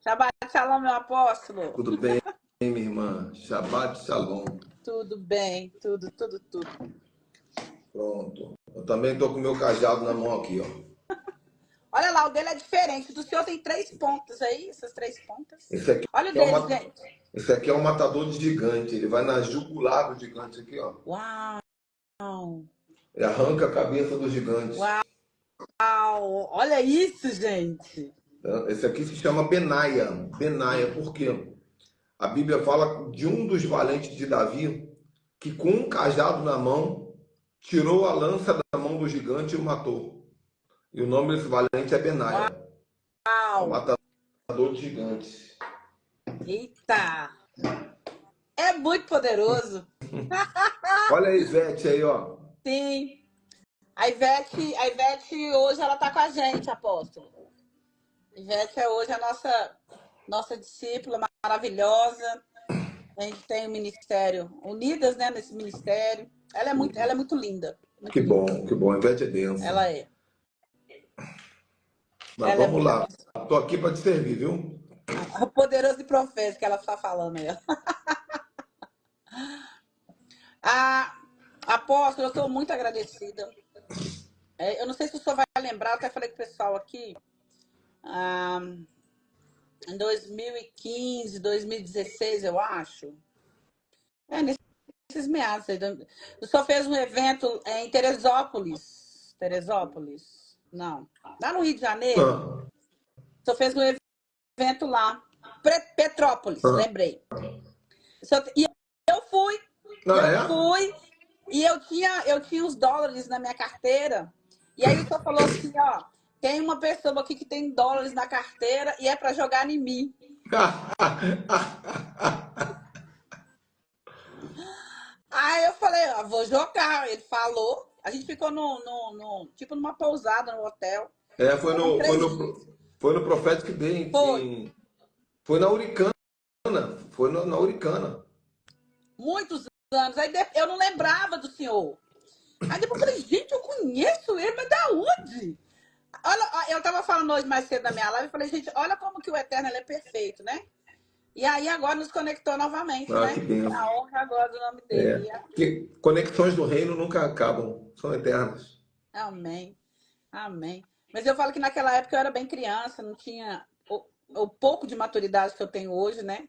Shabbat Shalom, meu apóstolo. Tudo bem, minha irmã? Shabbat Shalom. Tudo bem, tudo. Pronto. Eu também estou com o meu cajado na mão aqui, ó. Olha lá, o dele é diferente. Do senhor tem 3 pontas aí, essas 3 pontas. Esse aqui Olha o é dele, gente. Esse aqui é um matador de gigante. Ele vai na jugular do gigante aqui, ó. Uau, Ele arranca a cabeça do gigante. uau. Olha isso, gente. Esse aqui se chama Benaia. Benaia, por quê? A Bíblia fala de um dos valentes de Davi que com um cajado na mão tirou a lança da mão do gigante e o matou. E o nome desse valente é Benaia. É o Uau. matador de gigantes. Eita. É muito poderoso. Olha a Ivete aí, ó. Sim. A Ivete hoje ela tá com a gente, apóstolo. Ivete é hoje a nossa discípula maravilhosa. A gente tem o ministério, unidas, né, nesse ministério. Ela é muito linda. Muito Que linda. bom, que bom. A Ivete é densa. Ela é. Mas Ela é vamos muito lá. Tô aqui para te servir, viu? o poderoso e profético que ela está falando aí. Apóstolo, eu estou muito agradecida. Eu não sei se o senhor vai lembrar, eu até falei com o pessoal aqui. Em 2015, 2016, eu acho. Nesses meados aí. O senhor fez um evento em Teresópolis. Teresópolis? Não. Lá no Rio de Janeiro. Ah, O senhor fez um evento lá. Petrópolis, lembrei. E eu fui. E eu tinha os dólares na minha carteira. E aí o senhor falou assim, ó, tem uma pessoa aqui que tem dólares na carteira e é para jogar em mim. Aí eu falei, ó, vou jogar. Ele falou. A gente ficou tipo numa pousada, no hotel. Foi no Prophetic Day. Foi na Uricana. Foi na Uricana. Muitos anos. Aí eu não lembrava do senhor. Aí depois eu falei, gente, eu conheço ele, mas da onde? Olha, eu tava falando hoje mais cedo na minha live, eu falei, gente, olha como que o Eterno ele é perfeito, né? E aí agora nos conectou novamente, né? Que benção. A honra agora do nome dele. Que conexões do reino nunca acabam, são eternas. Amém. Amém. Mas eu falo que naquela época eu era bem criança, não tinha o pouco de maturidade que eu tenho hoje, né?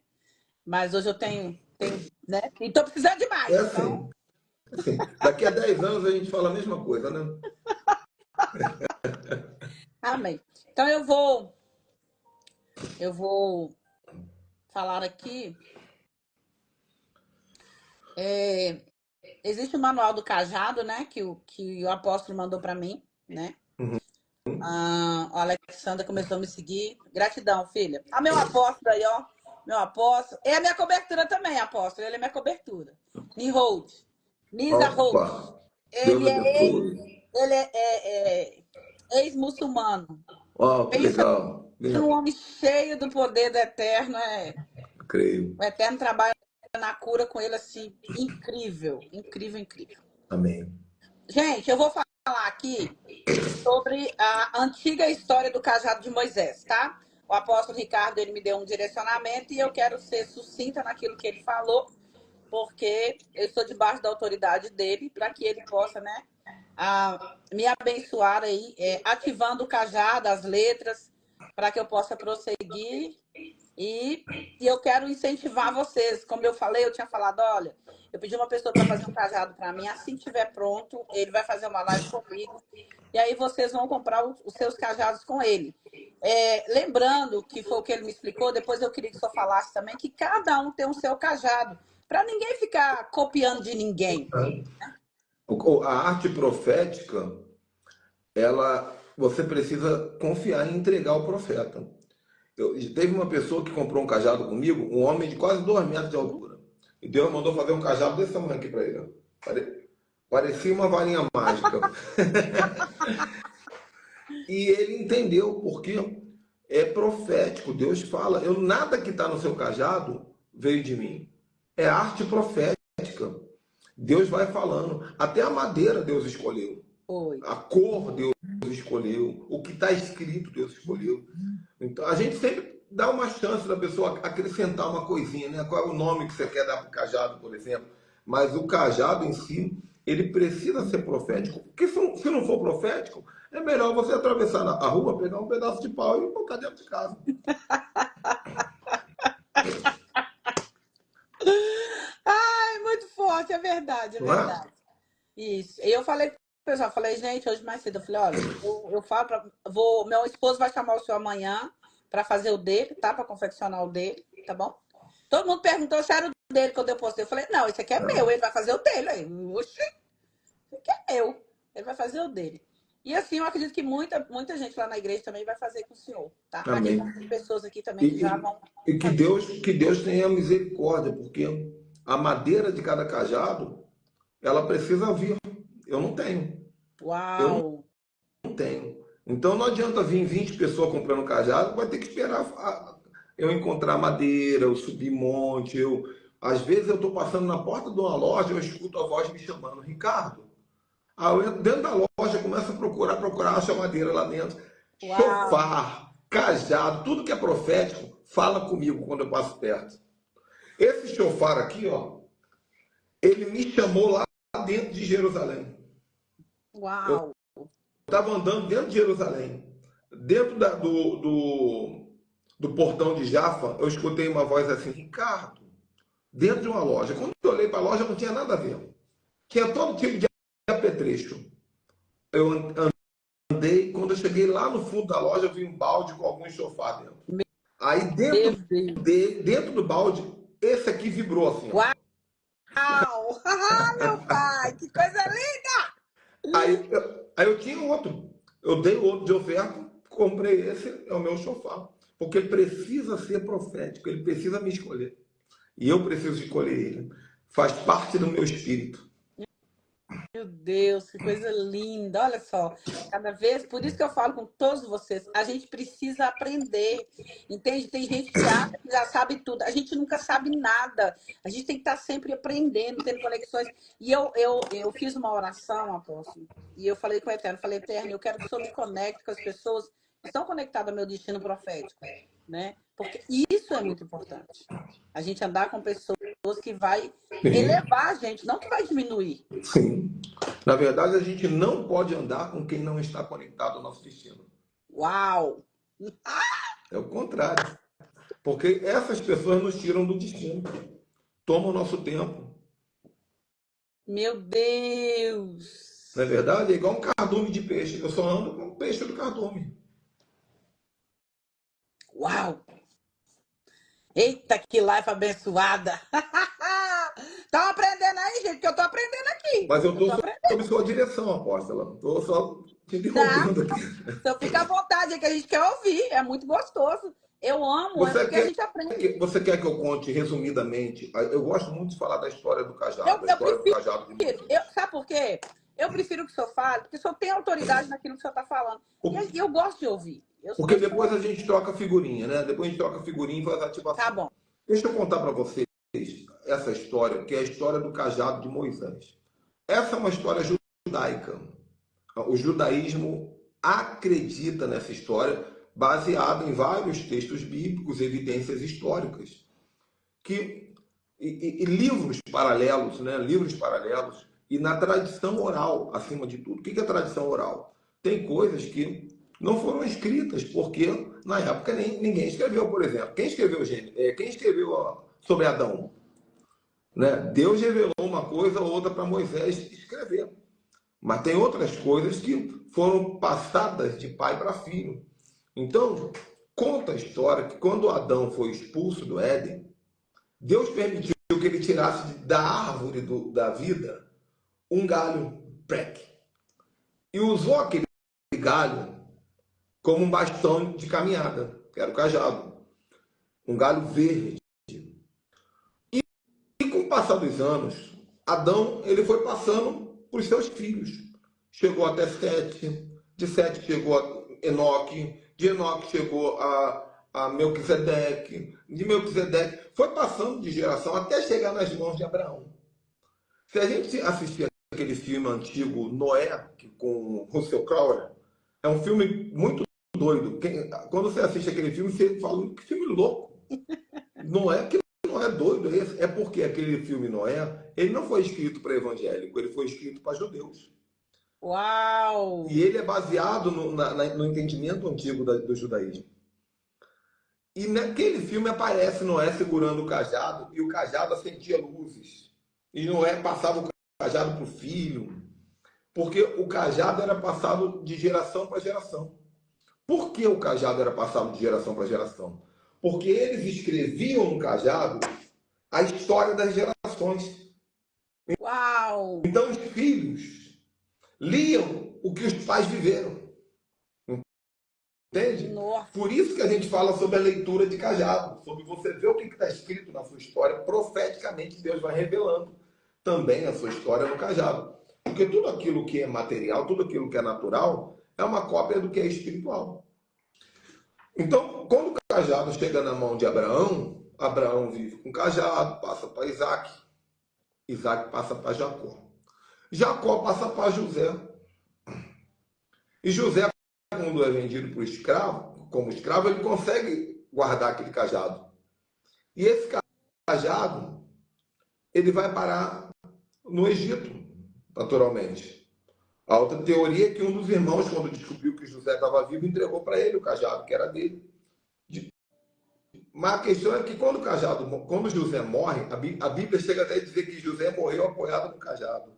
Mas hoje eu tenho né? E tô precisando de mais. Assim. Daqui a 10 anos a gente fala a mesma coisa, né? Amém. Então eu vou falar aqui. Existe o manual do cajado, né? Que o apóstolo mandou para mim, né? O Alexandra começou a me seguir. Gratidão, filha. Meu apóstolo aí, ó. Meu apóstolo. É a minha cobertura também, apóstolo. Ele é minha cobertura. Nihold. Nisa Hold. Ele é ex-muçulmano. Que legal. Um homem cheio do poder do Eterno. Creio. O Eterno trabalha na cura com ele assim, incrível. Amém. Gente, eu vou falar aqui sobre a antiga história do cajado de Moisés, tá? O apóstolo Ricardo, ele me deu um direcionamento e eu quero ser sucinta naquilo que ele falou, porque eu estou debaixo da autoridade dele, para que ele possa, né, me abençoar aí, ativando o cajado, as letras, para que eu possa prosseguir. E eu quero incentivar vocês. Como eu falei, eu tinha falado, olha, eu pedi uma pessoa para fazer um cajado para mim. Assim que estiver pronto, ele vai fazer uma live comigo. E aí vocês vão comprar os seus cajados com ele. Lembrando que foi o que ele me explicou, depois eu queria que o senhor falasse também, que cada um tem o seu cajado. Para ninguém ficar copiando de ninguém. A arte profética, você precisa confiar em entregar ao profeta. Teve uma pessoa que comprou um cajado comigo, um homem de quase 2 metros de altura. E Deus mandou fazer um cajado desse tamanho aqui para ele. Parecia uma varinha mágica. E ele entendeu, porque é profético. Deus fala, nada que está no seu cajado veio de mim. É arte profética. Deus vai falando. Até a madeira Deus escolheu. A cor Deus escolheu. O que está escrito Deus escolheu. Então a gente sempre dá uma chance da pessoa acrescentar uma coisinha, né? Qual é o nome que você quer dar para o cajado, por exemplo? Mas o cajado em si, ele precisa ser profético. Porque se não for profético, é melhor você atravessar a rua, pegar um pedaço de pau e botar dentro de casa. Ai, muito forte, é verdade, é Não é? verdade. Isso. E eu falei pro pessoal, falei, gente, hoje mais cedo, eu falei, olha, eu falo meu esposo vai chamar o senhor amanhã para fazer o dele, tá? Para confeccionar o dele, tá bom? Todo mundo perguntou se era o dele que eu depositei. Eu falei, não, esse aqui é meu, ele vai fazer o dele. Aí, oxi, esse aqui é meu, ele vai fazer o dele. E assim, eu acredito que muita gente lá na igreja também vai fazer com o senhor, tá? Aqui tem Amém. muitas pessoas aqui também que E, já e- vão e fazer. Que Deus tenha misericórdia, porque a madeira de cada cajado, ela precisa vir. Eu não tenho. Eu Uau! não tenho. Então não adianta vir 20 pessoas comprando cajado, vai ter que esperar eu encontrar madeira, eu subir monte. Às vezes eu estou passando na porta de uma loja, eu escuto a voz me chamando, Ricardo. Aí eu entro dentro da loja, começo a procurar, acho a madeira lá dentro. Uau! Chofar, cajado, tudo que é profético, fala comigo quando eu passo perto. Esse chofar aqui, ó, ele me chamou lá dentro de Jerusalém. Eu Uau! estava andando dentro de Jerusalém. Dentro do portão de Jafa, eu escutei uma voz assim, Ricardo, dentro de uma loja. Quando eu olhei para a loja, não tinha nada a ver. Tinha todo tipo de apetrecho. Eu andei, quando eu cheguei lá no fundo da loja, eu vi um balde com alguns sofá dentro. Aí Meu Deus! dentro do balde, esse aqui vibrou assim, ó. Uau! Ah, meu pai, que coisa linda! Aí eu tinha outro. Eu dei outro de oferta, comprei esse, é o meu sofá. Porque ele precisa ser profético, ele precisa me escolher. E eu preciso escolher ele. Faz parte do meu espírito. Meu Deus, que coisa linda! Olha só, cada vez, por isso que eu falo com todos vocês, a gente precisa aprender, entende? Tem gente que acha que já sabe tudo, a gente nunca sabe nada, a gente tem que estar sempre aprendendo, tendo conexões. E eu fiz uma oração, apóstolo, e eu falei com o Eterno, falei, Eterno, eu quero que o Senhor me conecte com as pessoas que estão conectadas ao meu destino profético, né? Porque isso é muito importante. A gente andar com pessoas que vai Sim, elevar a gente, não que vai diminuir. sim. Na verdade, a gente não pode andar com quem não está conectado ao nosso destino. Uau! É o contrário. Porque essas pessoas nos tiram do destino. Tomam o nosso tempo. Meu Deus! Não é verdade? É igual um cardume de peixe. Eu só ando com o peixe do cardume. Uau! Eita, que live abençoada! Estão aprendendo aí, gente, que eu tô aprendendo aqui. Mas eu Eu estou tô aprendendo. sob sua direção, apóstola. Estou só te Não, interrompendo aqui. então fica à vontade, é que a gente quer ouvir. É muito gostoso. Eu amo, é Você porque a quer, gente aprende. você quer que eu conte resumidamente? Eu gosto muito de falar da história do cajado, da Eu história do prefiro. cajado de Moisés. Sabe por quê? Eu prefiro que o senhor fale, porque o senhor tem autoridade naquilo que o senhor está falando. Por- E eu gosto de ouvir. Porque depois a gente troca figurinha, né? Depois a gente troca figurinha e faz Tá ativação. bom. Deixa eu contar para vocês essa história, que é a história do cajado de Moisés. Essa é uma história judaica. O judaísmo acredita nessa história, baseada em vários textos bíblicos, evidências históricas, que e livros paralelos, né? Livros paralelos e na tradição oral, acima de tudo. O que é tradição oral? Tem coisas que não foram escritas, porque na época ninguém escreveu, por exemplo. Quem escreveu sobre Adão? Né? Deus revelou uma coisa ou outra para Moisés escrever. Mas tem outras coisas que foram passadas de pai para filho. Então, conta a história que quando Adão foi expulso do Éden, Deus permitiu que ele tirasse da árvore da vida um galho, prec, e usou aquele galho como um bastão de caminhada, que era o cajado, um galho verde. E com o passar dos anos, Adão ele foi passando para os seus filhos. Chegou até Sete, de Sete chegou a Enoque, de Enoque chegou a Melquisedeque, de Melquisedeque foi passando de geração até chegar nas mãos de Abraão. Se a gente assistir aquele filme antigo Noé, com Russell Crowe, é um filme muito doido. Quando você assiste aquele filme, você fala, que filme louco. Não é que não é doido, é porque aquele filme Noé, ele não foi escrito para evangélico, ele foi escrito para judeus. Uau! E ele é baseado no entendimento antigo do judaísmo. E naquele filme aparece Noé segurando o cajado e o cajado acendia luzes. E Noé passava o cajado para o filho, porque o cajado era passado de geração para geração. Por que o cajado era passado de geração para geração? Porque eles escreviam no cajado a história das gerações. Uau! Então os filhos liam o que os pais viveram. Entende? Nossa! Por isso que a gente fala sobre a leitura de cajado, sobre você ver o que está escrito na sua história, profeticamente Deus vai revelando também a sua história no cajado. Porque tudo aquilo que é material, tudo aquilo que é natural, é uma cópia do que é espiritual. Então, quando o cajado chega na mão de Abraão, Abraão vive com o cajado, passa para Isaac, Isaac passa para Jacó. Jacó passa para José. E José, quando é vendido por escravo, como escravo, ele consegue guardar aquele cajado. E esse cajado, ele vai parar no Egito, naturalmente. A outra teoria é que um dos irmãos, quando descobriu que José estava vivo, entregou para ele o cajado, que era dele. Mas a questão é que quando José morre, a Bíblia chega até a dizer que José morreu apoiado no cajado.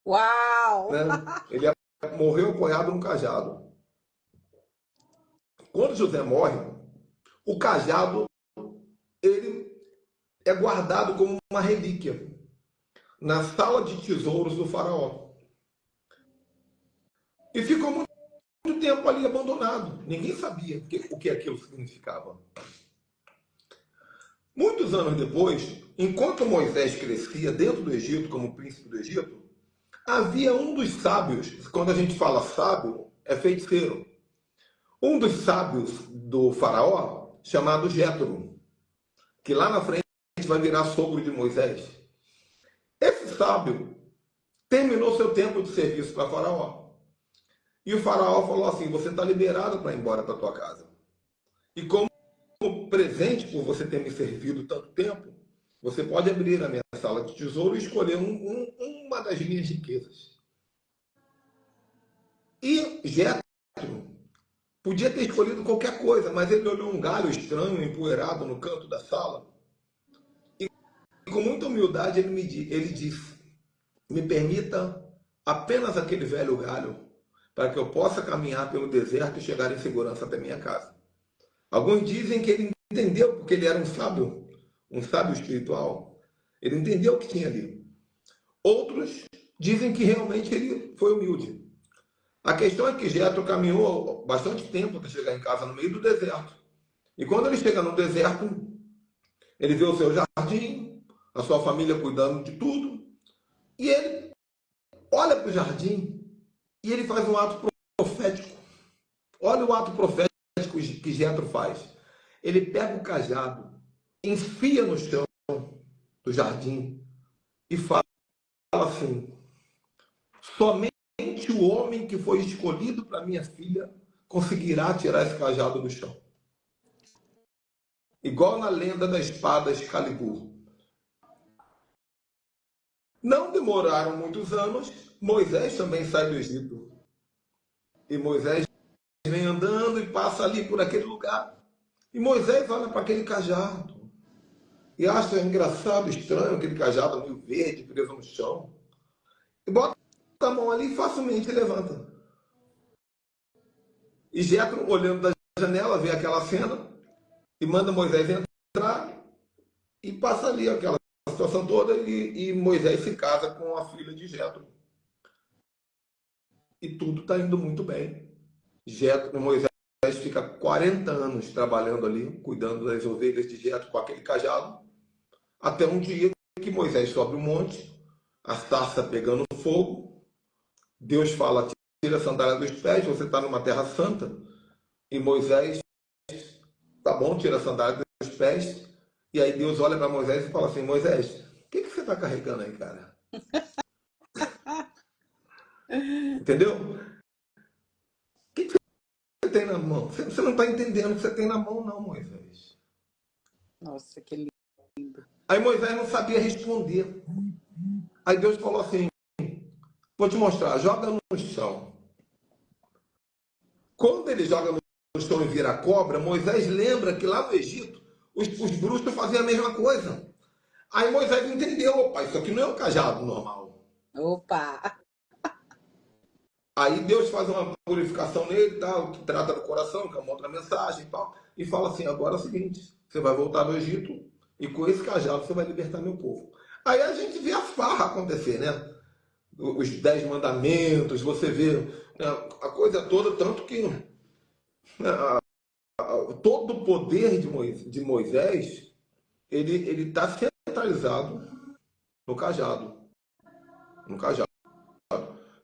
Uau! Né? Ele morreu apoiado no cajado. Quando José morre, o cajado ele é guardado como uma relíquia na sala de tesouros do faraó. E ficou muito tempo ali abandonado. Ninguém sabia o que aquilo significava. Muitos anos depois, enquanto Moisés crescia dentro do Egito como príncipe do Egito, havia um dos sábios, quando a gente fala sábio, é feiticeiro. Um dos sábios do faraó, chamado Jétro, que lá na frente vai virar sogro de Moisés. Esse sábio terminou seu tempo de serviço para Faraó. E o Faraó falou assim: você está liberado para ir embora para tua casa. E como presente por você ter me servido tanto tempo, você pode abrir a minha sala de tesouro e escolher uma das minhas riquezas. E Jétro podia ter escolhido qualquer coisa, mas ele olhou um galho estranho, empoeirado no canto da sala. E com muita humildade ele disse: me permita apenas aquele velho galho para que eu possa caminhar pelo deserto e chegar em segurança até minha casa. Alguns dizem que ele entendeu porque ele era um sábio espiritual. Ele entendeu o que tinha ali. Outros dizem que realmente ele foi humilde. A questão é que Jetro caminhou bastante tempo para chegar em casa no meio do deserto. E quando ele chega no deserto, ele vê o seu jardim, a sua família cuidando de tudo, e ele olha para o jardim e ele faz um ato profético. Olha o ato profético que Jetro faz. Ele pega o cajado, enfia no chão do jardim e fala assim: somente o homem que foi escolhido para minha filha conseguirá tirar esse cajado do chão. Igual na lenda da espada Excalibur. Não demoraram muitos anos, Moisés também sai do Egito. E Moisés vem andando e passa ali por aquele lugar. E Moisés olha para aquele cajado e acha engraçado, estranho, aquele cajado meio verde, preso no chão. E bota a mão ali e facilmente levanta. E Jetro, olhando da janela, vê aquela cena e manda Moisés entrar e passa ali aquela situação toda e Moisés se casa com a filha de Jetro. E tudo está indo muito bem. Moisés fica 40 anos trabalhando ali, cuidando das ovelhas de Jetro com aquele cajado, até um dia que Moisés sobe um monte, a sarça pegando fogo, Deus fala: tira a sandália dos pés, você está numa terra santa. E Moisés, tá bom, tira a sandália dos pés. E aí Deus olha para Moisés e fala assim: Moisés, o que você está carregando aí, cara? Entendeu? O que você tem na mão? Você não está entendendo o que você tem na mão, não, Moisés. Nossa, que lindo. Aí Moisés não sabia responder. Aí Deus falou assim: vou te mostrar, joga no chão. Quando ele joga no chão e vira cobra, Moisés lembra que lá no Egito os bruxos faziam a mesma coisa. Aí Moisés entendeu: opa, isso aqui não é um cajado normal. Opa! Aí Deus faz uma purificação nele, tal, que trata do coração, que é uma outra mensagem e tal, e fala assim: agora é o seguinte, você vai voltar no Egito e com esse cajado você vai libertar meu povo. Aí a gente vê a farra acontecer, né? Os 10 mandamentos, você vê, né, a coisa toda, tanto que, né, todo o poder de Moisés, ele está centralizado no cajado. No cajado.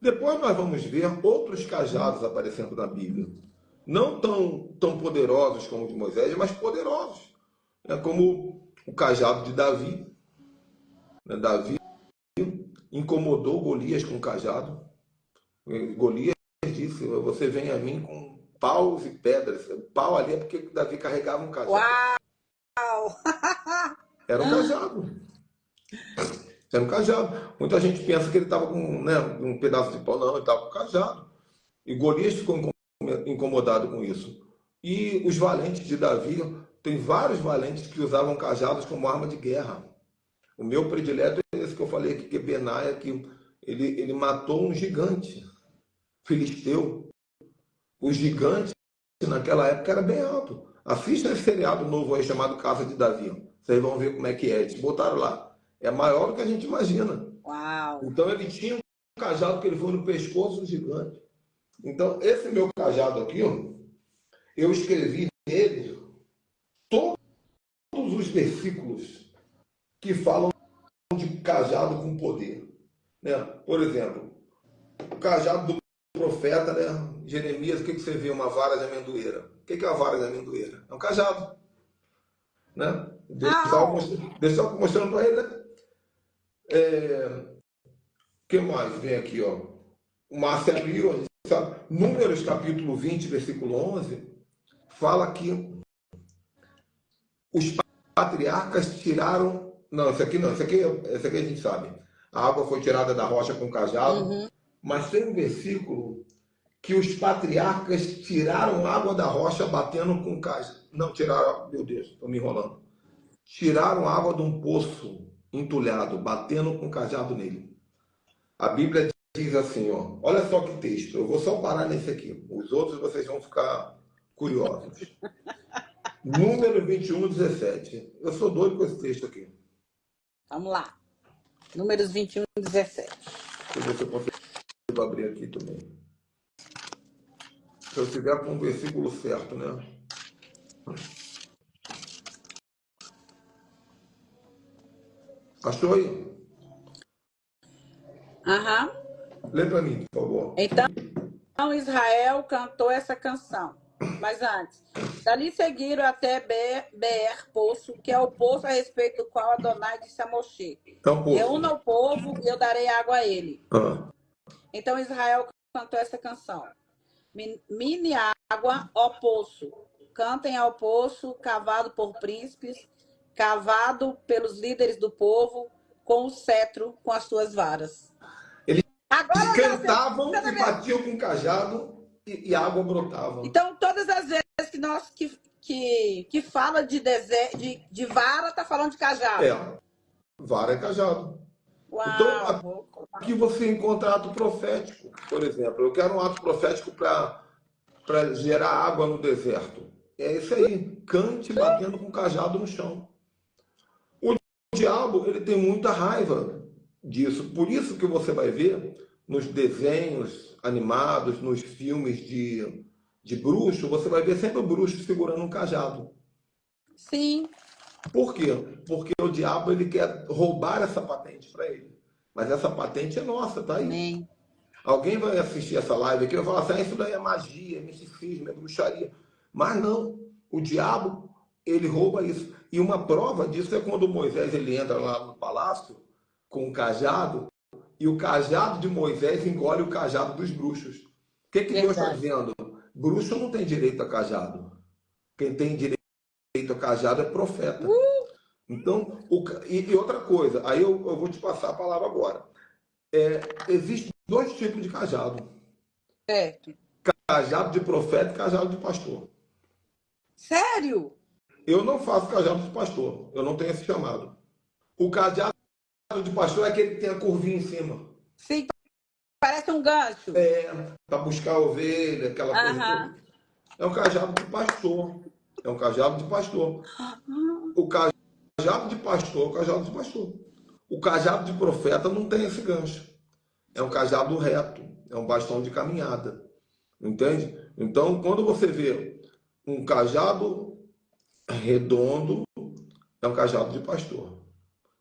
Depois nós vamos ver outros cajados aparecendo na Bíblia. Não tão poderosos como o de Moisés, mas poderosos. Né? Como o cajado de Davi. Né? Davi incomodou Golias com o cajado. Golias disse: você vem a mim com paus e pedras. O pau ali é porque Davi carregava um cajado. Uau! Era um cajado. Era um cajado. Muita gente pensa que ele estava com, né, um pedaço de pau. Não, ele estava com cajado. E Golias ficou incomodado com isso. E os valentes de Davi, tem vários valentes que usavam cajados como arma de guerra. O meu predileto é esse que eu falei aqui, que é Benaia, que ele matou um gigante filisteu. Os gigantes naquela época era bem alto. Assista esse seriado novo aí chamado Casa de Davi. Vocês vão ver como é que é. Eles botaram lá. É maior do que a gente imagina. Uau! Então ele tinha um cajado que ele foi no pescoço do gigante. Então esse meu cajado aqui, ó, eu escrevi nele todos os versículos que falam de cajado com poder. Né? Por exemplo, o cajado do profeta, né? Jeremias, o que você vê? Uma vara de amendoeira. O que é uma vara de amendoeira? É um cajado. Né? Deus estava mostrando para ele. Né? O que mais vem aqui? Ó? O Marcelinho, a gente sabe. Números capítulo 20, versículo 11, fala que os patriarcas tiraram. Não, esse aqui não, esse aqui a gente sabe. A água foi tirada da rocha com cajado. Uhum. Mas tem um versículo que os patriarcas tiraram água da rocha batendo com cajado. Não, tiraram, meu Deus, estou me enrolando. Tiraram água de um poço entulhado, batendo com cajado nele. A Bíblia diz assim, ó, olha só que texto, eu vou só parar nesse aqui. Os outros vocês vão ficar curiosos. Número 21, 17. Eu sou doido com esse texto aqui. Vamos lá. Números 21, 17. Deixa eu ver se eu consigo abrir aqui também. Se eu estiver com o versículo certo, né? Achou aí? Aham. Lê para mim, por favor. Então Israel cantou essa canção. Mas antes, dali seguiram até Beer Poço, que é o poço a respeito do qual Adonai disse a Moshe: reúna o povo e eu darei água a ele. Então Israel cantou essa canção: mine água, ó poço, cantem ao poço, cavado por príncipes, cavado pelos líderes do povo, com o cetro, com as suas varas. Eles Agora cantavam e batiam com cajado e água brotava. Então, todas as vezes que nós que fala de vara, tá falando de cajado. É, vara é cajado. Uau, então, aqui você encontra ato profético, por exemplo. Eu quero um ato profético para gerar água no deserto. É isso aí, cante batendo com cajado no chão. O diabo, ele tem muita raiva disso. Por isso que você vai ver nos desenhos animados, nos filmes de bruxo, você vai ver sempre o bruxo segurando um cajado. Sim. Por quê? Porque o diabo, ele quer roubar essa patente para ele. Mas essa patente é nossa, tá aí. Amém. Alguém vai assistir essa live aqui e vai falar assim, isso daí é magia, é misticismo, é bruxaria. Mas não, o diabo, ele rouba isso. E uma prova disso é quando Moisés ele entra lá no palácio com um cajado, e o cajado de Moisés engole o cajado dos bruxos. O que Deus está dizendo? Bruxo não tem direito a cajado. Quem tem direito a cajado é profeta. Então, e outra coisa, aí eu vou te passar a palavra agora. Existem dois tipos de cajado. Certo. Cajado de profeta e cajado de pastor. Sério? Eu não faço cajado de pastor. Eu não tenho esse chamado. O cajado de pastor é aquele que tem a curvinha em cima. Sim, parece um gancho. Para buscar a ovelha, aquela coisa toda. É um cajado de pastor. É um cajado de pastor. O cajado de pastor é o cajado de pastor. O cajado de profeta não tem esse gancho. É um cajado reto. É um bastão de caminhada. Entende? Então, quando você vê um cajado redondo, é um cajado de pastor.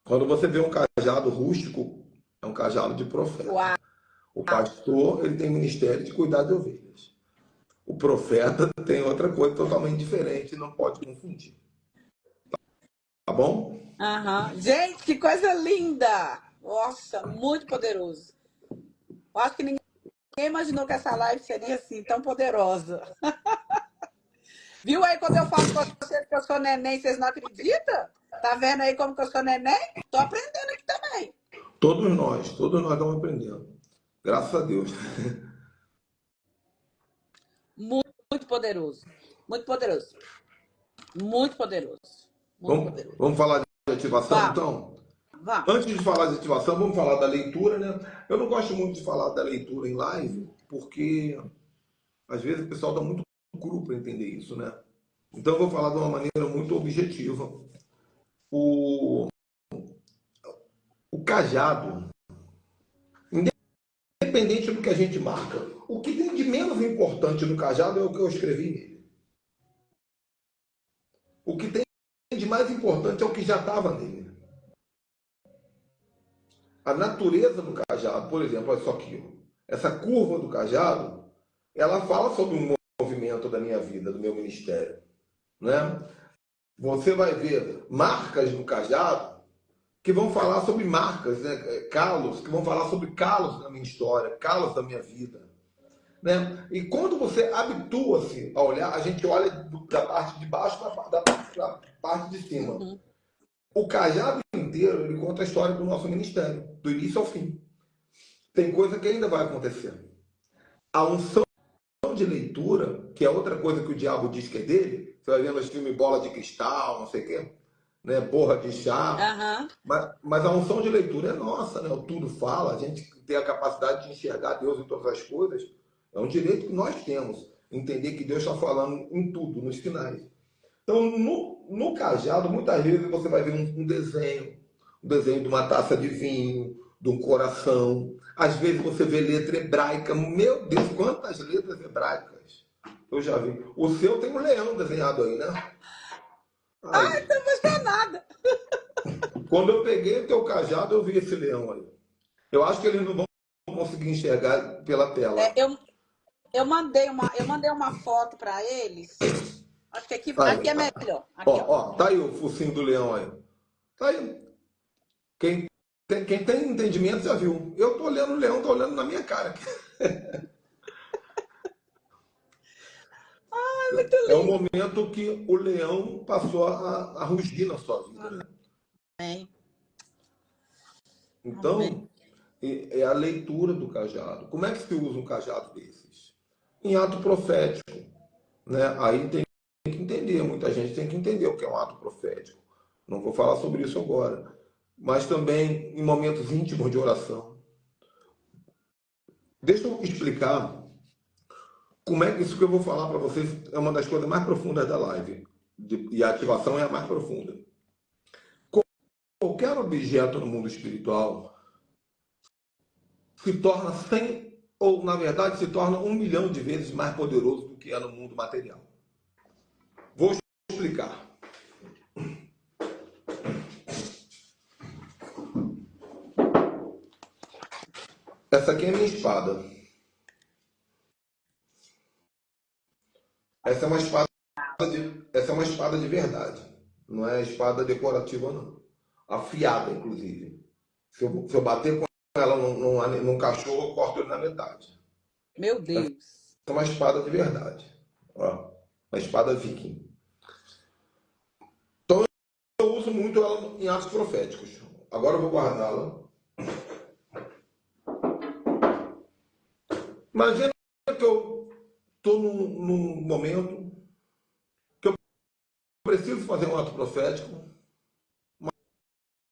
Quando você vê um cajado rústico, é um cajado de profeta. Uau. O pastor, ele tem ministério de cuidar de ovelhas. O profeta tem outra coisa totalmente diferente, não pode confundir. Tá bom? Gente, que coisa linda! Nossa, muito poderoso. Eu acho que ninguém imaginou que essa live seria assim, tão poderosa. Viu aí quando eu falo com vocês que eu sou neném, vocês não acreditam? Tá vendo aí como que eu sou neném? Tô aprendendo aqui também. Todos nós estamos aprendendo. Graças a Deus. Muito poderoso. Muito poderoso. Muito poderoso. Muito poderoso. Vamos falar de ativação, Vamos. então? Vamos. Antes de falar de ativação, vamos falar da leitura, né? Eu não gosto muito de falar da leitura em live, porque às vezes o pessoal dá muito cru para entender isso, né? Então eu vou falar de uma maneira muito objetiva. O cajado, independente do que a gente marca, o que tem de menos importante no cajado é o que eu escrevi nele. O que tem de mais importante é o que já estava nele. A natureza do cajado, por exemplo, olha só aqui, essa curva do cajado, ela fala sobre um movimento da minha vida, do meu ministério, né? Você vai ver marcas no cajado que vão falar sobre marcas, né? Calos, que vão falar sobre calos da minha história, calos da minha vida, né? E quando você habitua-se a olhar, a gente olha da parte de baixo da parte de cima. O cajado inteiro, ele conta a história do nosso ministério, do início ao fim. Tem coisa que ainda vai acontecer. A unção de leitura, que é outra coisa que o diabo diz que é dele, você vai vendo os filmes Bola de Cristal, não sei o quê, né? Borra de chá. Mas a unção de leitura é nossa, né? O Tudo Fala, a gente tem a capacidade de enxergar Deus em todas as coisas. É um direito que nós temos, entender que Deus está falando em tudo, nos finais. Então, no cajado, muitas vezes você vai ver um desenho de uma taça de vinho, de um coração. Às vezes você vê letra hebraica. Meu Deus, quantas letras hebraicas eu já vi. O seu tem um leão desenhado aí, né? Ai, tô emocionada. Quando eu peguei o teu cajado, eu vi esse leão aí. Eu acho que eles não vão conseguir enxergar pela tela. Eu mandei uma foto para eles. Acho que aqui é melhor. Aqui, ó, tá aí o focinho do leão aí. Tá aí. Quem tem entendimento já viu. Eu tô olhando o leão, tô olhando na minha cara. Ai, muito lindo. É o momento que o leão passou a rugir na sua vida. Né? Amém. Então, Amém. É a leitura do cajado. Como é que se usa um cajado desses? Em ato profético. Né? Aí tem que entender, muita gente tem que entender o que é um ato profético. Não vou falar sobre isso agora. Mas também em momentos íntimos de oração. Deixa eu explicar como é que isso que eu vou falar para vocês é uma das coisas mais profundas da live. E a ativação é a mais profunda. Qualquer objeto no mundo espiritual se torna 100, ou na verdade se torna 1 milhão de vezes mais poderoso do que é no mundo material. Vou explicar. Essa aqui é a minha espada. Essa é uma espada de verdade. Não é espada decorativa, não. Afiada, inclusive. Se eu bater com ela num cachorro, eu corto ele na metade. Meu Deus. Essa é uma espada de verdade. Ó, uma espada viking. Então eu uso muito ela em atos proféticos. Agora eu vou guardá-la. Imagina que eu estou num momento que eu preciso fazer um ato profético,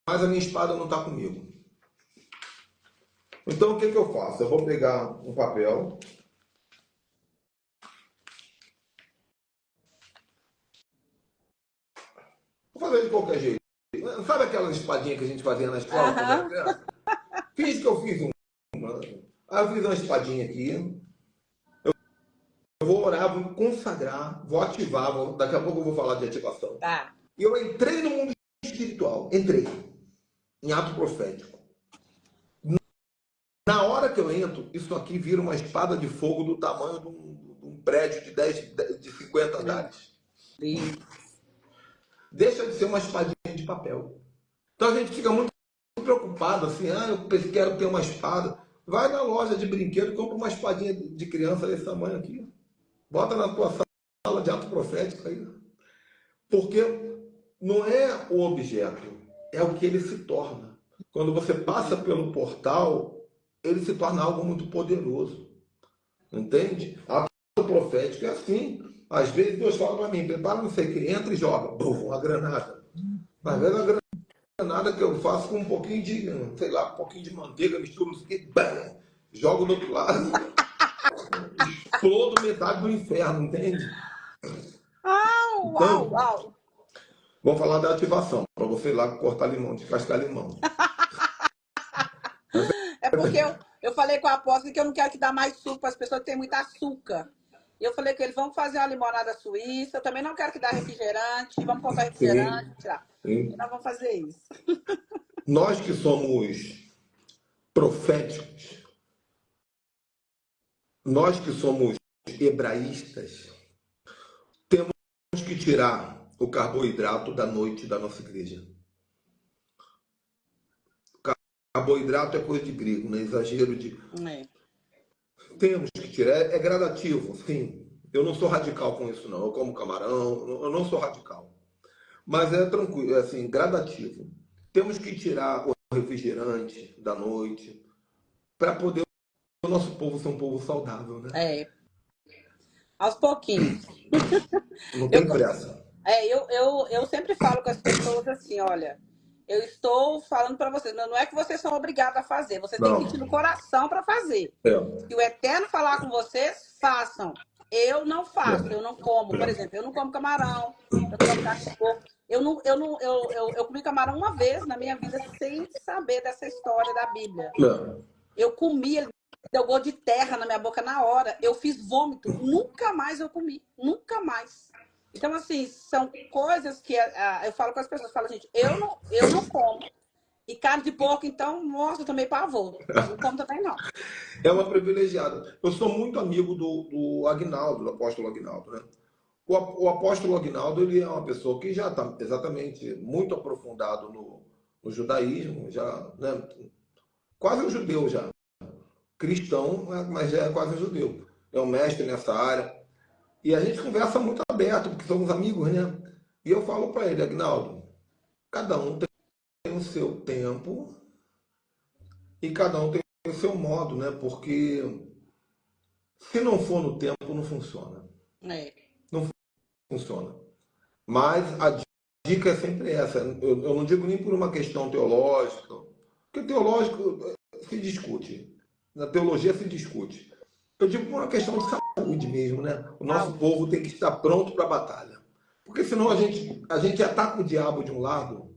mas a minha espada não está comigo. Então o que eu faço? Eu vou pegar um papel. Vou fazer de qualquer jeito. Sabe aquelas espadinhas que a gente fazia na escola quando era Aham. criança? Fiz que eu fiz uma. Aí eu fiz uma espadinha aqui. Eu vou orar, vou consagrar, vou ativar. Daqui a pouco eu vou falar de ativação. Tá. E eu entrei no mundo espiritual. Entrei em ato profético. Na hora que eu entro, isso aqui vira uma espada de fogo do tamanho de um prédio de 50 Meu andares. Deus. Deixa de ser uma espadinha de papel. Então a gente fica muito preocupado assim, eu quero ter uma espada. Vai na loja de brinquedo e compra uma espadinha de criança desse tamanho aqui. Bota na tua sala de ato profético aí. Porque não é o objeto, é o que ele se torna. Quando você passa pelo portal, ele se torna algo muito poderoso. Entende? Ato profético é assim. Às vezes Deus fala para mim, prepara não sei o que, entra e joga. Bum, uma granada. Às vezes a granada que eu faço com um pouquinho de, sei lá, um pouquinho de manteiga, misturo, não sei o que, bam, jogo do outro lado, explodo metade do inferno, entende? Au, au, Então, au. vamos falar da ativação, para você ir lá cortar limão, descascar limão. É porque eu falei com a apóstolo que eu não quero que dá mais suco para as pessoas que têm muito açúcar. E eu falei com eles, vamos fazer uma limonada suíça. Eu também não quero que dá refrigerante. Vamos comprar refrigerante, Sim, tirar. E sim. nós vamos fazer isso. Nós que somos proféticos, nós que somos hebraístas, temos que tirar o carboidrato da noite da nossa igreja. Carboidrato é coisa de grego, né? Exagero de. É. Temos que tirar. É gradativo, sim. Eu não sou radical com isso, não. Eu como camarão, eu não sou radical. Mas é tranquilo, é assim, gradativo. Temos que tirar o refrigerante da noite para poder o nosso povo ser um povo saudável, né? É, aos pouquinhos. Não Eu, tem pressa. eu sempre falo com as pessoas assim, olha, eu estou falando para vocês, não é que vocês são obrigados a fazer, vocês têm que Não. sentir no coração para fazer. É, Se o Eterno falar com vocês, façam. Eu não faço, eu é, não como. Por é. exemplo, eu não como camarão, eu não como carne de porco. Eu comi camarão uma vez na minha vida sem saber dessa história da Bíblia. É. Eu comi, ele deu gosto de terra na minha boca na hora. Eu fiz vômito. Nunca mais eu comi. Nunca mais. Então, assim, são coisas que eu falo com as pessoas. Falo, gente, eu não como. E carne de porco, então, nossa, eu tomei pavor. Não como também, não. É uma privilegiada. Eu sou muito amigo do Agnaldo, do apóstolo Agnaldo, né? O apóstolo Agnaldo, ele é uma pessoa que já está exatamente muito aprofundado no judaísmo, já, né? Quase um judeu já. Cristão, mas já é quase um judeu. É um mestre nessa área. E a gente conversa muito aberto, porque somos amigos, né? E eu falo para ele, Agnaldo, cada um tem o seu tempo e cada um tem o seu modo, né? Porque se não for no tempo, não funciona. É. Não funciona. Mas a dica é sempre essa. Eu não digo nem por uma questão teológica, porque teológico se discute. Na teologia se discute. Eu digo por uma questão de saúde mesmo, né? O nosso Saúde. povo tem que estar pronto para a batalha. Porque senão a gente ataca o diabo de um lado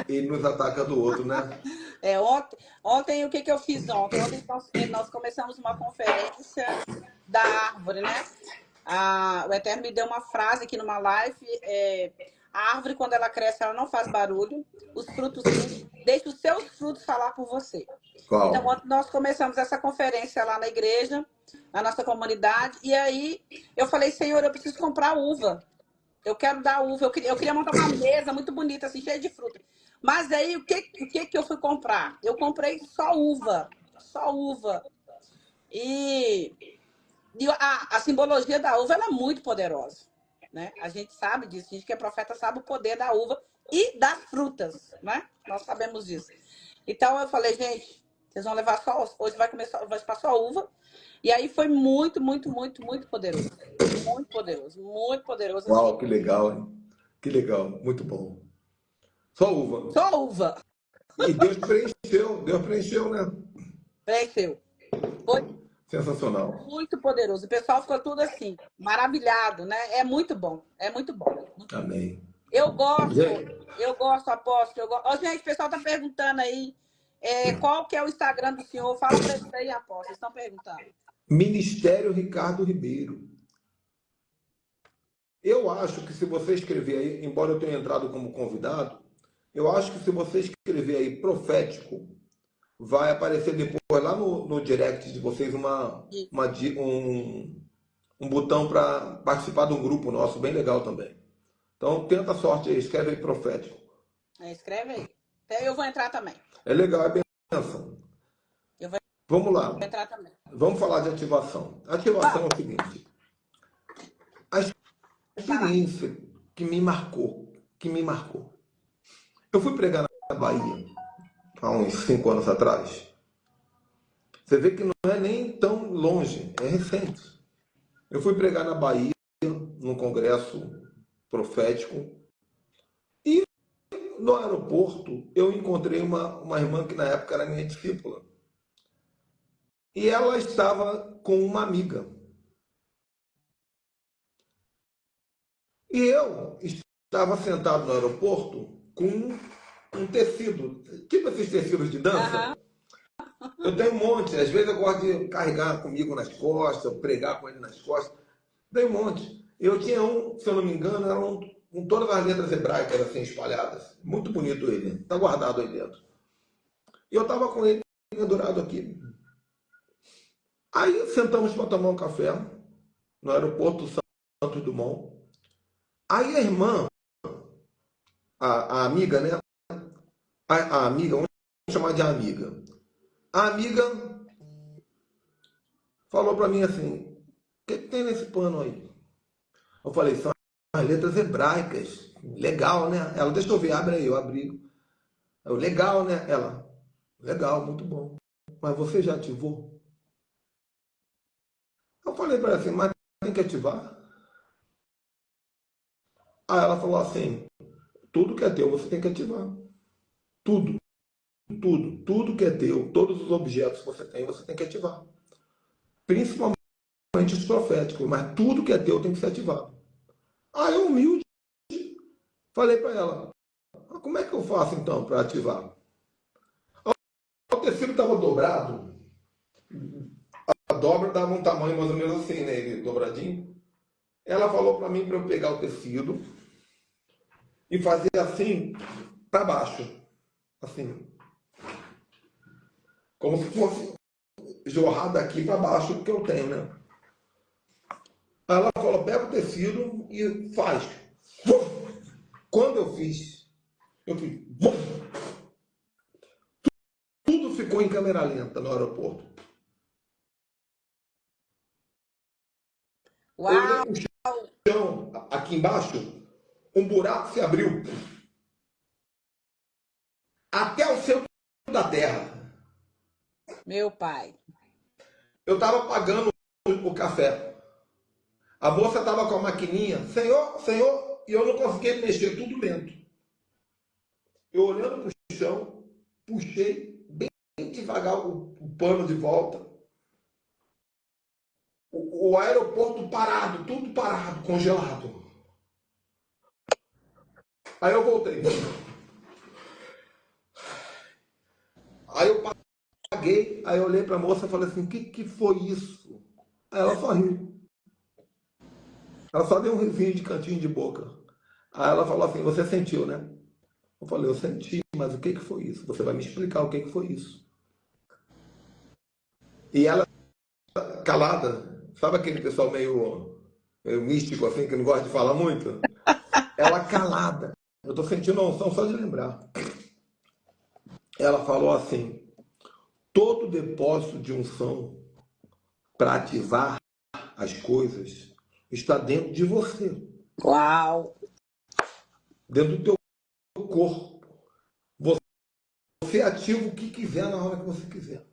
e ele nos ataca do outro, né? Ontem o que, que eu fiz ontem? Ontem nós começamos uma conferência da árvore, né? O Eterno me deu uma frase aqui numa live. A árvore, quando ela cresce, ela não faz barulho. Os frutos, sim. Deixe os seus frutos falar por você. Então, Qual? ontem nós começamos essa conferência lá na igreja, na nossa comunidade. E aí eu falei, Senhor, eu preciso comprar uva. Eu quero dar uva. Eu queria montar uma mesa muito bonita, assim, cheia de fruta. Mas aí, o que eu fui comprar? Eu comprei só uva. Só uva. E E a simbologia da uva ela é muito poderosa, né? A gente sabe disso, a gente que é profeta sabe o poder da uva e das frutas, né? Nós sabemos disso. Então eu falei, gente, vocês vão levar só, hoje vai começar, vai ficar só uva. E aí foi muito, muito, muito, muito poderoso. Muito poderoso assim. Uau, que legal, hein? Que legal, muito bom. Só uva. Só uva, E Deus preencheu, né? preencheu. Foi Sensacional. muito poderoso. O pessoal ficou tudo assim, maravilhado, né? É muito bom, é muito bom. Amém. Eu gosto, Gente, eu gosto, aposto, eu gosto. Ó, gente, o pessoal tá perguntando aí qual que é o Instagram do senhor. Fala para eles aí, aposto. Vocês estão perguntando. Ministério Ricardo Ribeiro. Eu acho que se você escrever aí, embora eu tenha entrado como convidado, eu acho que se você escrever aí profético, vai aparecer depois lá no direct de vocês um botão para participar de um grupo nosso, bem legal também. Então tenta a sorte aí, escreve aí profético. Escreve aí. Até eu vou entrar também. É legal, é benção. Eu vou Vamos lá, entrar também. vamos falar de ativação. Ativação é Vamos, o seguinte, a vou falar. experiência que me marcou. Eu fui pregar na Bahia há uns 5 anos atrás. Você vê que não é nem tão longe, é recente. Eu fui pregar na Bahia, num congresso profético, e no aeroporto eu encontrei uma irmã que na época era minha discípula. E ela estava com uma amiga. E eu estava sentado no aeroporto com um tecido, tipo esses tecidos de dança. Aham. Eu tenho um monte, às vezes eu gosto de carregar comigo nas costas, pregar com ele nas costas. Tem um monte. Eu tinha um, se eu não me engano, era um com todas as letras hebraicas assim espalhadas. Muito bonito ele. Está guardado aí dentro. E eu estava com ele pendurado aqui. Aí sentamos para tomar um café no aeroporto Santos Dumont. Aí a irmã, a amiga, né? A amiga, vamos chamar de amiga. A amiga falou para mim assim: o que tem nesse pano aí? Eu falei: são as letras hebraicas. Legal, né? Ela, deixa eu ver, abre aí, eu abri. Eu, legal, né? Ela, legal, muito bom. Mas você já ativou? Eu falei para ela assim, mas tem que ativar? Aí ela falou assim, tudo que é teu você tem que ativar. Tudo, tudo que é teu, todos os objetos que você tem que ativar. Principalmente os proféticos, mas tudo que é teu tem que ser ativado. Aí eu, humilde, falei para ela, como é que eu faço então para ativar? O tecido estava dobrado, a dobra dava um tamanho mais ou menos assim, né? Ele dobradinho. Ela falou para mim para eu pegar o tecido e fazer assim para baixo, assim, como se fosse jorrar daqui para baixo que eu tenho, né? Aí ela falou, pega o tecido e faz. Quando eu fiz, tudo ficou em câmera lenta no aeroporto. Olhei Uau! o chão, aqui embaixo, um buraco se abriu até o centro da terra. Meu pai. Eu estava pagando o café. A moça estava com a maquininha, senhor, senhor, e eu não conseguia mexer, tudo lento. Eu olhando para o chão, puxei bem devagar o pano de volta. O aeroporto parado, tudo parado, congelado. Aí eu voltei. Aí eu paguei, aí eu olhei para a moça e falei assim, o que foi isso? Aí ela só riu. Ela só deu um risinho de cantinho de boca. Aí ela falou assim, você sentiu, né? Eu falei, eu senti, mas o que foi isso? Você vai me explicar o que foi isso. E ela, calada, sabe aquele pessoal meio místico assim, que não gosta de falar muito? Ela calada. Eu tô sentindo a unção só de lembrar. Ela falou assim, todo depósito de unção para ativar as coisas está dentro de você, Uau! dentro do teu corpo. Você ativa o que quiser na hora que você quiser.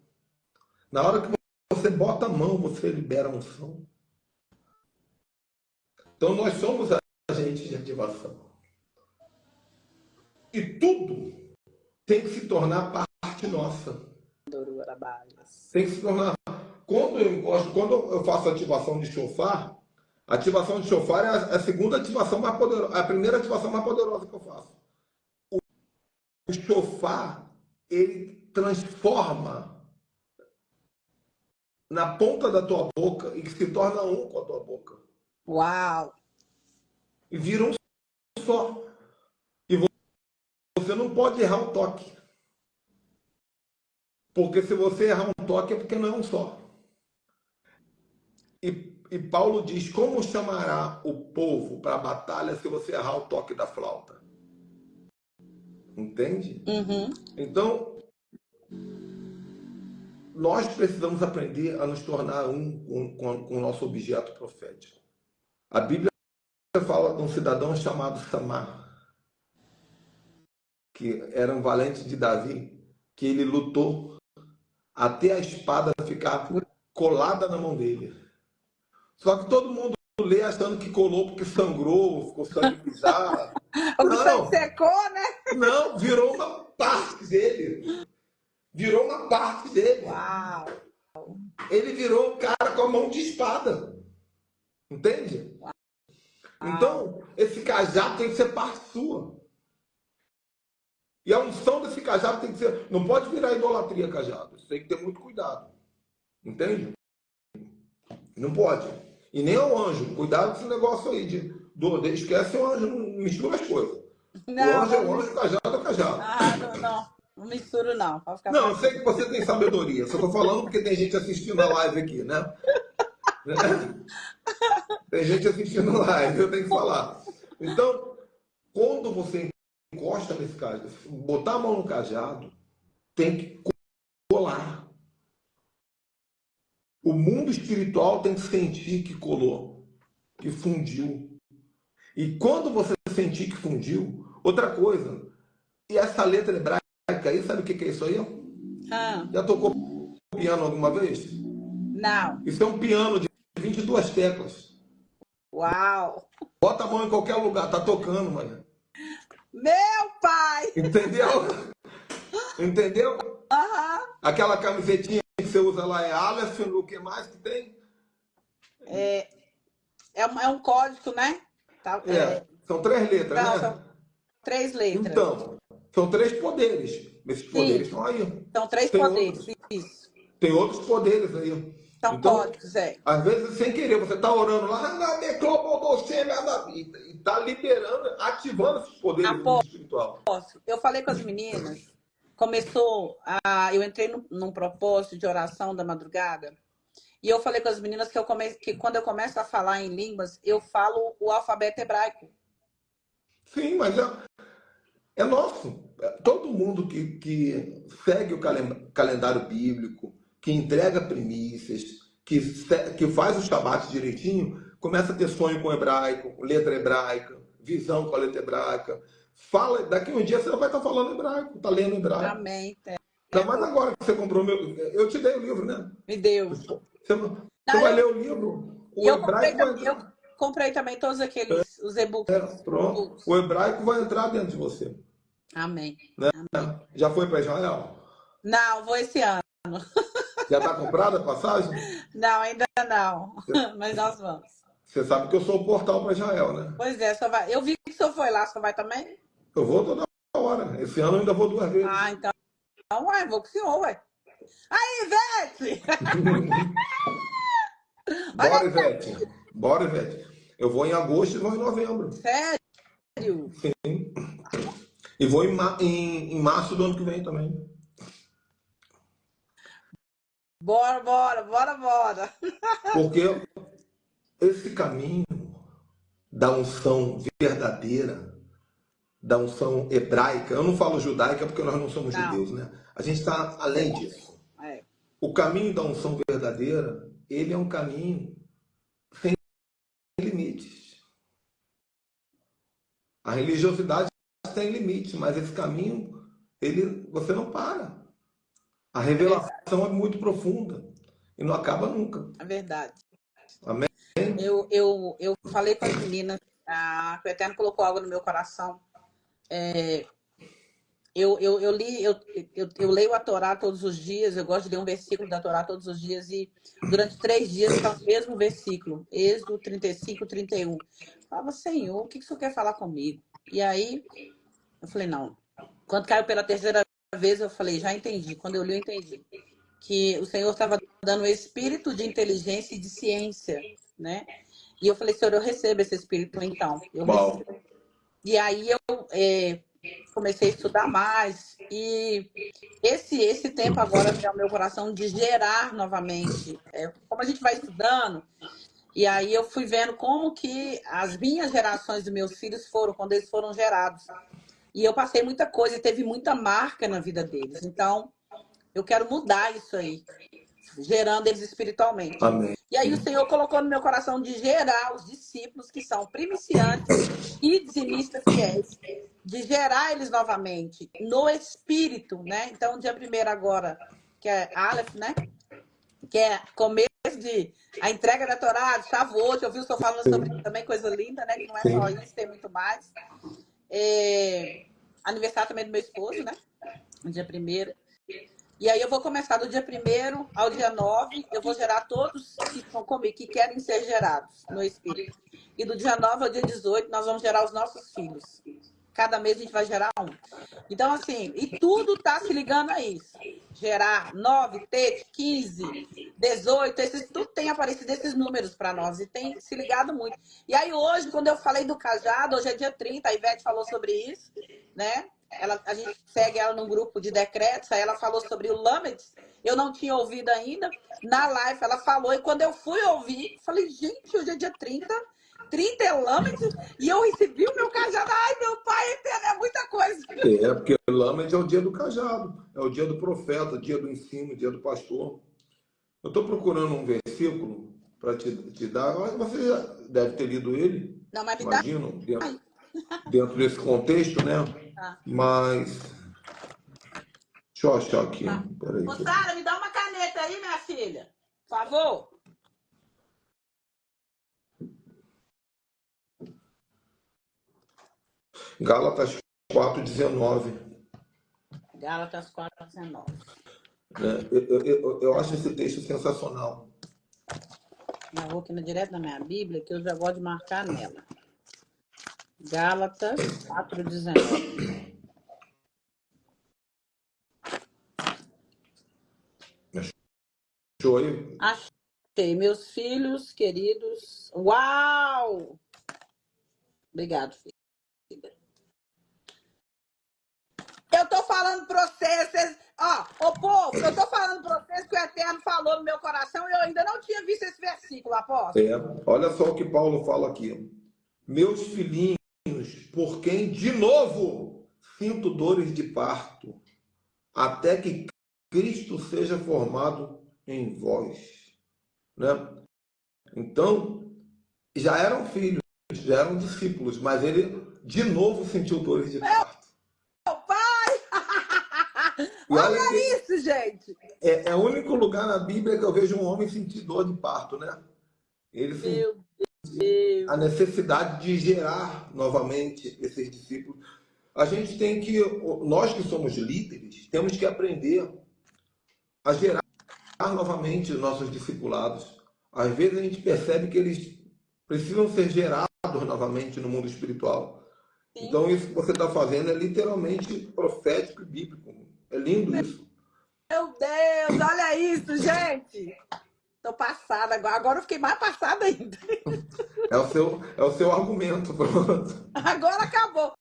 Na hora que você bota a mão, você libera a unção. Então nós somos agentes de ativação. E tudo tem que se tornar parte nossa. Tem que se tornar. Quando eu faço ativação de chofar, a ativação de chofar é a segunda ativação mais poderosa, a primeira ativação mais poderosa que eu faço. O chofar, ele transforma na ponta da tua boca e que se torna um com a tua boca. Uau! E vira um só. E você não pode errar o toque. Porque se você errar um toque é porque não é um só. E Paulo diz, como chamará o povo para a batalha se você errar o toque da flauta? Entende? Uhum. Então, nós precisamos aprender a nos tornar um com o nosso objeto profético. A Bíblia fala de um cidadão chamado Samar, que era um valente de Davi, que ele lutou até a espada ficar colada na mão dele. Só que todo mundo lê achando que colou porque sangrou, ficou sangue pisar. O sangue Não, secou, né? não, virou uma parte dele. Virou uma parte dele. Uau! Ele virou um cara com a mão de espada. Entende? Então, esse cajado tem que ser parte sua. E a unção desse cajado tem que ser... Não pode virar idolatria cajado. Você tem que ter muito cuidado. Entende? Não pode. E nem ao anjo. Cuidado com esse negócio aí. Esquece o anjo, não mistura as coisas. Não, o anjo é o anjo, o cajado é o cajado. Ah, não misturo não. Pode ficar Não, eu sei que você tem sabedoria. Só estou falando porque tem gente assistindo a live aqui, né? Tem gente assistindo a live, eu tenho que falar. Então, quando você encosta nesse cajado, botar a mão no cajado, tem que colar. O mundo espiritual tem que sentir que colou, que fundiu. E quando você sentir que fundiu, outra coisa, e essa letra hebraica aí, sabe o que é isso aí? Já tocou piano alguma vez? Não. Isso é um piano de 22 teclas. Uau! Bota a mão em qualquer lugar, tá tocando, mãe. Meu pai! Entendeu? Entendeu? Aham. Aquela camisetinha que você usa lá é Aleph, o que mais que tem? É um código, né? Tá, São 3 letras, não, né? são 3 letras. Então, são 3 poderes. Esses poderes estão aí. São 3 Tem poderes, outros. isso. Tem outros poderes aí. São Então, códigos, às vezes, sem querer, você está orando lá, e está liberando, ativando esses poderes do mundo espiritual. Eu falei com as meninas, eu entrei num propósito de oração da madrugada, e eu falei com as meninas que quando eu começo a falar em línguas, eu falo o alfabeto hebraico. Sim, mas é nosso. Todo mundo que segue o calendário bíblico, que entrega primícias, que faz o Shabat direitinho, começa a ter sonho com hebraico, letra hebraica, visão com a letra hebraica. Daqui um dia você vai estar falando hebraico, está lendo hebraico. Amém. Ainda mais agora que você comprou eu te dei o livro, né? Me deu. Você vai ler o livro. Eu comprei também todos os e-books. Pronto. O hebraico vai entrar dentro de você. Amém. Né? Amém. Já foi para Israel? Não, vou esse ano. Já está comprada a passagem? Não, ainda não. Mas nós vamos. Você sabe que eu sou o portal para Israel, né? Pois é, só vai. Eu vi que o senhor foi lá, o senhor vai também? Eu vou toda hora. Esse ano eu ainda vou 2 vezes. Ah, então vou com o senhor, ué. Aí, Ivete! Bora, Ivete. Bora, Ivete. Eu vou em agosto e vou em novembro. Sério? Sim. E vou em março do ano que vem também. Bora. Porque esse caminho da unção verdadeira, da unção hebraica, eu não falo judaica porque nós não somos judeus, né? A gente está além disso. O caminho da unção verdadeira, ele é um caminho A religiosidade tem limite, mas esse caminho, você não para. A É verdade. revelação é muito profunda e não acaba nunca. É verdade. Amém? Eu falei com as meninas, que o Eterno colocou algo no meu coração. Eu leio a Torá todos os dias, eu gosto de ler um versículo da Torá todos os dias, e durante 3 dias está o mesmo versículo, Êxodo 35, 31. Eu falava, Senhor, o que o Senhor quer falar comigo? E aí, eu falei, não. Quando caiu pela terceira vez, eu falei, já entendi. Quando eu li, eu entendi. Que o Senhor estava dando espírito de inteligência e de ciência, né? E eu falei, Senhor, eu recebo esse espírito, então. Eu recebo. Bom, E aí eu comecei a estudar mais. E esse tempo agora me dá o meu coração de gerar novamente. Como a gente vai estudando, e aí eu fui vendo como que as minhas gerações dos meus filhos foram, quando eles foram gerados. E eu passei muita coisa e teve muita marca na vida deles. Então, eu quero mudar isso aí, gerando eles espiritualmente. amém. E aí o Senhor colocou no meu coração de gerar os discípulos que são primiciantes e dizimistas fiéis, de gerar eles novamente no espírito, né? Então, dia 1º agora, que é Aleph, né? Que é começo de a entrega da Torá, de Shavuot, eu vi o senhor falando sobre isso também, coisa linda, né? Que não é só Sim. isso, tem muito mais. Aniversário também do meu esposo, né? No dia 1º. E aí eu vou começar do dia 1º ao dia 9, eu vou gerar todos que estão comigo, que querem ser gerados no Espírito. E do dia 9 ao dia 18, nós vamos gerar os nossos filhos. Cada mês a gente vai gerar um. Então, assim, e tudo está se ligando a isso. Gerar 9, Tete, 15, 18, tudo tem aparecido esses números para nós e tem se ligado muito. E aí hoje, quando eu falei do cajado, hoje é dia 30, a Ivete falou sobre isso, né? A gente segue ela num grupo de decretos, aí ela falou sobre o Lamed, eu não tinha ouvido ainda. Na live ela falou, e quando eu fui ouvir, falei, gente, hoje é dia 30 é Lamed, e eu recebi o meu cajado. Ai, meu pai eterno, é muita coisa. Porque o Lamed é o dia do cajado, é o dia do profeta, o dia do ensino, o dia do pastor. Eu estou procurando um versículo para te dar. Você já deve ter lido ele, Não, mas me dá. imagino, dentro desse contexto, né? Ah, Mas, deixa eu achar aqui. ah. Peraí. Ô, Sara, me dá uma caneta aí, minha filha. Por favor. Gálatas 4,19. Gálatas 4:19. Né? Eu acho esse texto sensacional. Eu vou aqui direto na minha Bíblia, que eu já gosto de marcar nela. Gálatas 4:19. Achou aí? Achei, meus filhos queridos. Uau! Obrigado, filha. Eu tô falando pra vocês, ó, ô povo, eu tô falando pra vocês que o Eterno falou no meu coração e eu ainda não tinha visto esse versículo, apóstolo. Olha só o que Paulo fala aqui. Meus filhinhos, por quem de novo sinto dores de parto, até que Cristo seja formado em vós. Né? Então, já eram filhos, já eram discípulos, mas ele de novo sentiu dores de parto. Meu pai! E olha Olha que isso, gente! é o único lugar na Bíblia que eu vejo um homem sentir dor de parto, né? Ele sentiu Meu Deus! a necessidade de gerar novamente esses discípulos. A gente tem que, nós que somos líderes, temos que aprender a gerar novamente os nossos discipulados. Às vezes a gente percebe que eles precisam ser gerados novamente no mundo espiritual. Sim. Então isso que você está fazendo é literalmente profético e bíblico. É lindo isso. Meu Deus, olha isso, gente! Tô passada agora. Agora eu fiquei mais passada ainda. É o seu argumento, pronto. Agora acabou.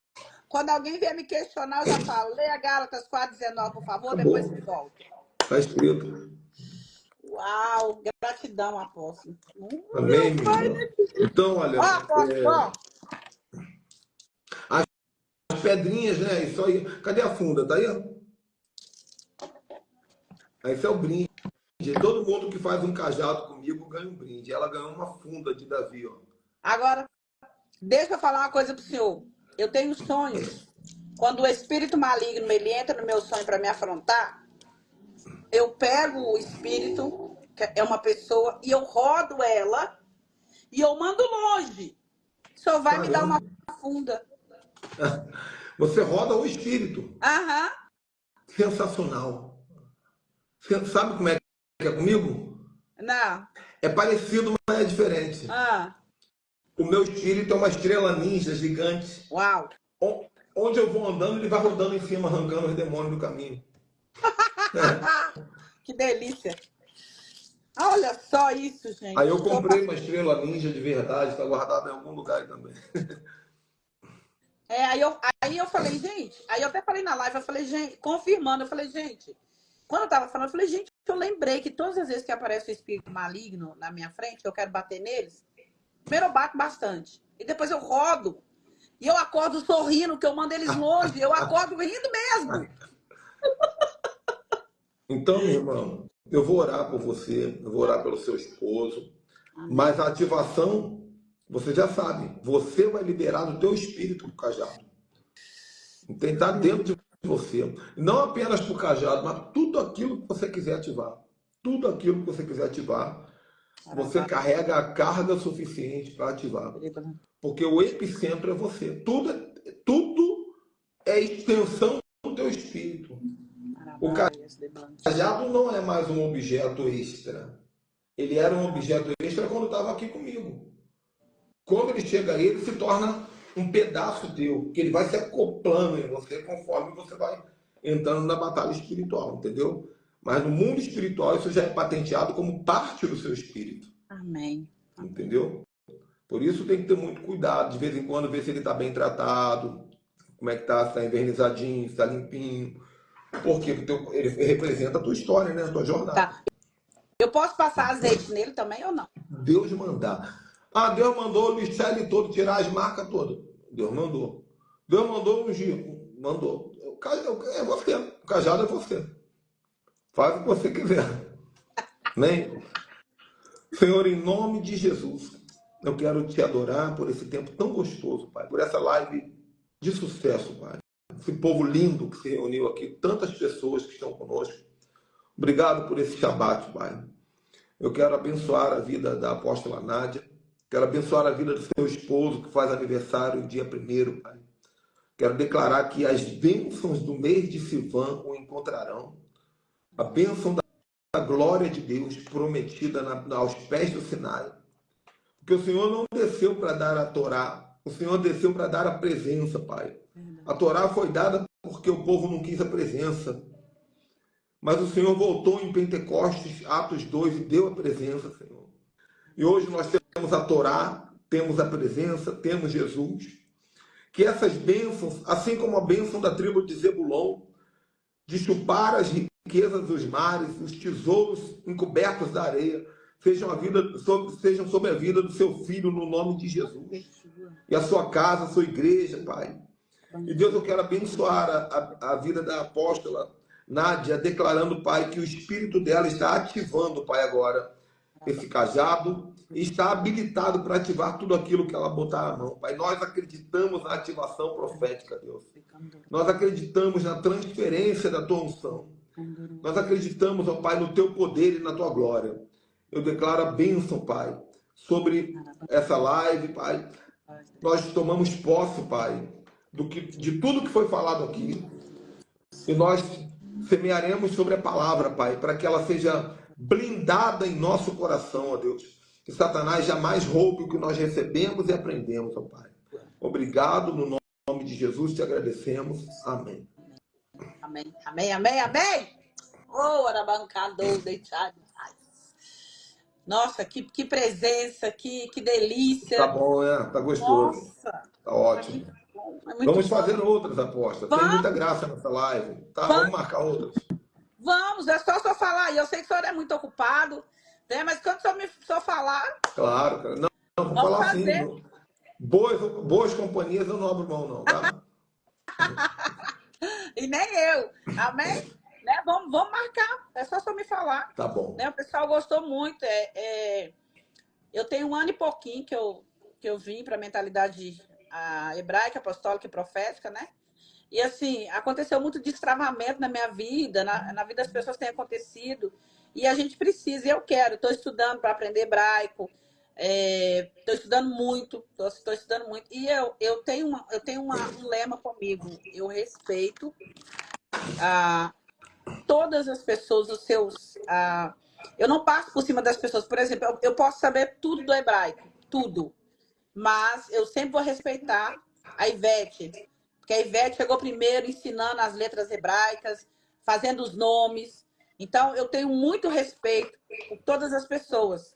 Quando alguém vier me questionar, eu já falo. Leia Gálatas 4:19, por favor, depois Acabou. você volta. Está escrito. Uau, gratidão, apóstolo. Amém, Meu minha pai. irmã? Então, olha, Ó, apóstolo, ó. as pedrinhas, né? Isso aí. Cadê a funda? Tá aí? Esse é o brinde. Todo mundo que faz um cajado comigo ganha um brinde. Ela ganhou uma funda de Davi, ó. Agora, deixa eu falar uma coisa pro senhor. eu tenho sonhos. Quando o espírito maligno ele entra no meu sonho para me afrontar, eu pego o espírito, que é uma pessoa, e eu rodo ela e eu mando longe. Só vai me dar uma Caramba. funda. Você roda o espírito. Aham. Sensacional. Você sabe como é que é comigo? Não. É parecido, mas é diferente. Ah. O meu espírito é uma estrela ninja gigante. Uau. Onde eu vou andando, ele vai rodando em cima, arrancando os demônios do caminho. Que delícia. Olha só isso, gente. Aí eu comprei uma estrela ninja de verdade, está guardada em algum lugar também. Aí eu falei, gente, aí eu até falei na live, eu falei, gente, confirmando, eu falei, gente, quando eu tava falando, eu falei, gente, eu lembrei que todas as vezes que aparece o espírito maligno na minha frente, eu quero bater neles, primeiro eu bato bastante, e depois eu rodo, e eu acordo sorrindo, que eu mando eles longe, eu acordo rindo mesmo. Então, meu irmão, eu vou orar por você, eu vou orar pelo seu esposo, mas a ativação, você já sabe, você vai liberar do teu espírito o cajado. Tem que estar dentro de você. Não apenas para o cajado, mas tudo aquilo que você quiser ativar. Tudo aquilo que você quiser ativar, você carrega a carga suficiente para ativar. Porque o epicentro é você. Tudo é extensão do teu espírito. O cajado não é mais um objeto extra. Ele era um objeto extra quando estava aqui comigo. Quando ele chega aí, ele se torna um pedaço teu, que ele vai se acoplando em você conforme você vai entrando na batalha espiritual, entendeu? Mas no mundo espiritual isso já é patenteado como parte do seu espírito. Amém. Entendeu? Por isso tem que ter muito cuidado, de vez em quando ver se ele está bem tratado, como é que está, se está envernizadinho, se está limpinho, porque ele representa a tua história, né? A tua jornada. Tá. Eu posso passar azeite nele também ou não? Deus mandar. Ah, Deus mandou lixar ele todo, tirar as marcas todas. Deus mandou. Deus mandou ungir. Mandou. É você. O cajado é você. Faz o que você quiser. Amém? Senhor, em nome de Jesus, eu quero te adorar por esse tempo tão gostoso, Pai. Por essa live de sucesso, Pai. Esse povo lindo que se reuniu aqui. Tantas pessoas que estão conosco. Obrigado por esse Shabat, Pai. Eu quero abençoar a vida da apóstola Nádia. Quero abençoar a vida do seu esposo, que faz aniversário dia 1º, Pai. Quero declarar que as bênçãos do mês de Sivan o encontrarão. A bênção da glória de Deus prometida aos pés do Sinai. Porque o Senhor não desceu para dar a Torá. O Senhor desceu para dar a presença, Pai. A Torá foi dada porque o povo não quis a presença. Mas o Senhor voltou em Pentecostes, Atos 2, e deu a presença, Senhor. E hoje nós temos a Torá, temos a presença, temos Jesus. Que essas bênçãos, assim como a bênção da tribo de Zebulon, de chupar as riquezas dos mares, os tesouros encobertos da areia, sejam sobre a vida do seu filho, no nome de Jesus. E a sua casa, a sua igreja, Pai. E Deus, eu quero abençoar a vida da apóstola Nádia, declarando, Pai, que o espírito dela está ativando, Pai, agora esse cajado e está habilitado para ativar tudo aquilo que ela botar a mão, Pai. Nós acreditamos na ativação profética, Deus. Nós acreditamos na transferência da tua unção. Nós acreditamos, ó Pai, no teu poder e na tua glória. Eu declaro a bênção, Pai, sobre essa live, Pai. Nós tomamos posse, Pai, de tudo que foi falado aqui. E nós semearemos sobre a palavra, Pai, para que ela seja blindada em nosso coração, ó Deus. Que Satanás jamais roube o que nós recebemos e aprendemos, ó Pai. Obrigado, no nome de Jesus te agradecemos. Amém. Amém, amém, amém, amém. Oh, arabancador, deixado. Nossa, que presença, que delícia. Tá bom, né? Tá gostoso. Nossa. Tá ótimo. É muito Vamos bom. fazer outras apostas. Tem muita graça nessa live. Tá? Vamos marcar outras. Vamos, é só falar. E eu sei que o senhor é muito ocupado, né? Mas quando o senhor falar... Claro, cara. Não, vou vamos falar fazer. assim. Boas companhias eu não abro mão, não. Tá? E nem eu. Amém? Né? Vamos marcar. É só me falar. Tá bom. Né? O pessoal gostou muito. Eu tenho 1 ano e pouquinho que eu vim para a mentalidade a hebraica, apostólica e profética, né? E assim, aconteceu muito destravamento na minha vida, na vida das pessoas tem acontecido. E a gente precisa, e eu quero, estou estudando para aprender hebraico, estou estudando muito, estou estudando muito. E eu tenho, um lema comigo, eu respeito todas as pessoas, os seus. Eu não passo por cima das pessoas. Por exemplo, eu posso saber tudo do hebraico, tudo. Mas eu sempre vou respeitar a Ivete, porque a Ivete chegou primeiro ensinando as letras hebraicas, fazendo os nomes. Então, eu tenho muito respeito por todas as pessoas.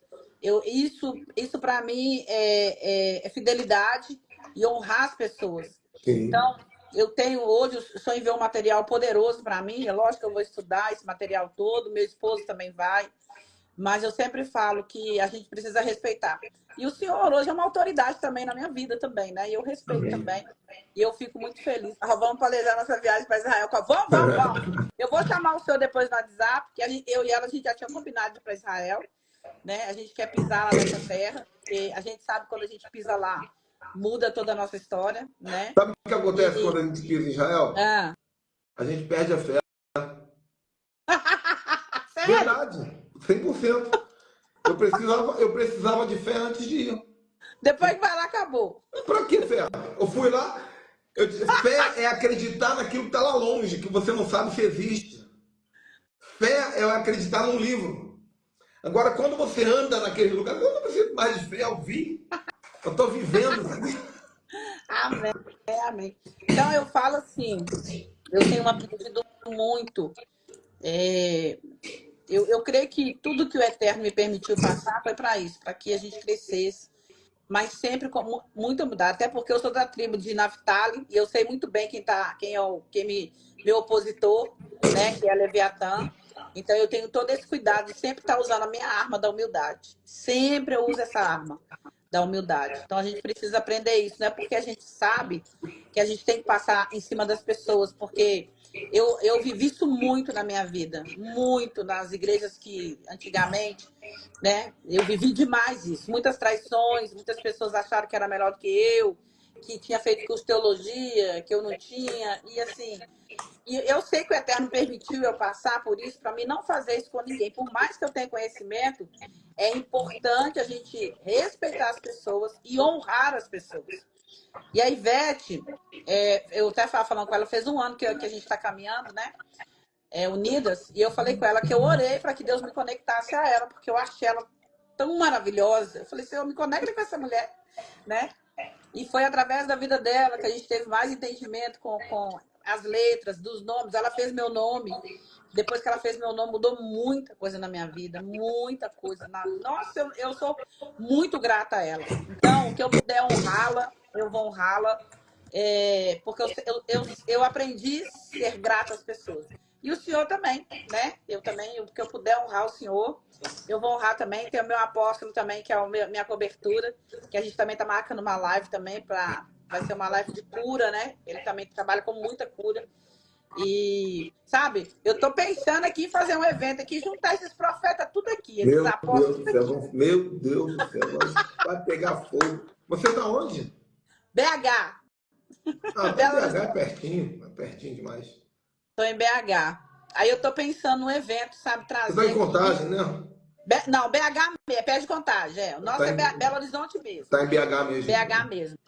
Isso para mim é fidelidade e honrar as pessoas. Sim. Então, eu tenho hoje, o sonho em ver um material poderoso para mim. É lógico que eu vou estudar esse material todo, meu esposo também vai. Mas eu sempre falo que a gente precisa respeitar. E o senhor hoje é uma autoridade também na minha vida também, né? E eu respeito Amém. também. E eu fico muito feliz. Vamos planejar nossa viagem para Israel. Vamos, vamos, vamos. Eu vou chamar o senhor depois no WhatsApp, porque eu e ela a gente já tinha combinado de ir para Israel, né? A gente quer pisar lá nessa terra, porque a gente sabe que quando a gente pisa lá, muda toda a nossa história, né? Sabe o que acontece quando a gente pisa em Israel? Ah. A gente perde a fé. Sério? Verdade, 100%. Eu precisava de fé antes de ir. Depois que vai lá, acabou. Pra que fé? Eu fui lá, fé é acreditar naquilo que está lá longe, que você não sabe se existe. Fé é acreditar num livro. Agora, quando você anda naquele lugar, eu não preciso mais de fé, eu vi. Eu estou vivendo. Amém, amém. Então eu falo assim, eu tenho aprendido muito. Eu creio que tudo que o Eterno me permitiu passar foi para isso, para que a gente crescesse, mas sempre com muita mudança. Até porque eu sou da tribo de Naphtali e eu sei muito bem meu opositor, né, que é Leviatã. Então eu tenho todo esse cuidado de sempre estar usando a minha arma da humildade. Sempre eu uso essa arma da humildade. Então a gente precisa aprender isso, não é porque a gente sabe que a gente tem que passar em cima das pessoas, porque eu vivi isso muito na minha vida, muito nas igrejas que antigamente, né? Eu vivi demais isso, muitas traições, muitas pessoas acharam que era melhor do que tinha feito curso de teologia, que eu não tinha, e assim, e eu sei que o Eterno permitiu eu passar por isso, para mim não fazer isso com ninguém. Por mais que eu tenha conhecimento, é importante a gente respeitar as pessoas e honrar as pessoas. E a Ivete, eu até estava falando com ela, fez um ano que a gente está caminhando, né? Unidas, e eu falei com ela que eu orei para que Deus me conectasse a ela, porque eu achei ela tão maravilhosa. Eu falei, Senhor, me conecta com essa mulher, né? E foi através da vida dela que a gente teve mais entendimento com as letras, dos nomes. Ela fez meu nome. Depois que ela fez meu nome, mudou muita coisa na minha vida. Muita coisa. Nossa, eu sou muito grata a ela. Então, o que eu puder honrá-la, eu vou honrá-la. Porque eu aprendi a ser grata às pessoas. E o senhor também, né? Eu também, o que eu puder honrar o senhor, eu vou honrar também. Tem o meu apóstolo também, que é a minha cobertura, que a gente também está marcando uma live também, vai ser uma live de cura, né? Ele também trabalha com muita cura. E, sabe, eu estou pensando aqui em fazer um evento aqui, juntar esses profetas tudo aqui, esses Meu apóstolos Deus tudo do céu, aqui. meu Deus do céu, vai pegar fogo. Você está onde? BH, Ah, tá em Belo BH, Horizonte. é pertinho demais. Estou em BH. Aí eu estou pensando num evento, sabe, Você está trazer em aqui. Contagem, né? Não, BH é pé de Contagem. O nosso Está é em, Belo Horizonte mesmo. tá em BH BH mesmo. mesmo.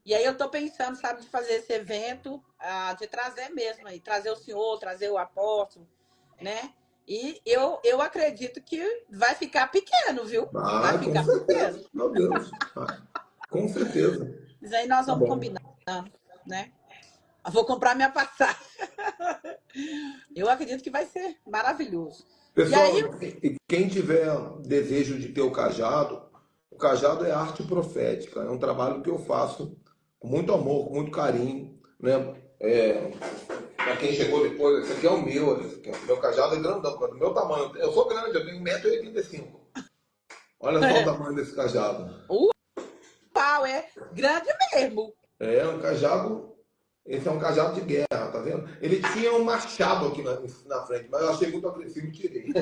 E aí eu estou pensando, sabe, de fazer esse evento, de trazer mesmo aí, trazer o senhor, trazer o apóstolo, né? E eu acredito que vai ficar pequeno, viu? Vai Ah, com ficar pequeno. certeza. Meu Deus. Ah, com certeza. Mas aí nós Tá vamos bom. combinar, né? Eu vou comprar minha passagem. Eu acredito que vai ser maravilhoso. E aí, Pessoal, e quem tiver desejo de ter o cajado é arte profética. É um trabalho que eu faço com muito amor, com muito carinho, né? Para quem chegou depois, esse aqui é o meu, o meu cajado é grandão, do meu tamanho. Eu sou grande, eu tenho 1,85 m. Olha só o tamanho desse cajado. o pau é grande mesmo. É um cajado, esse é um cajado de guerra, tá vendo? Ele tinha um machado aqui na frente, mas eu achei muito agressivo e tirei.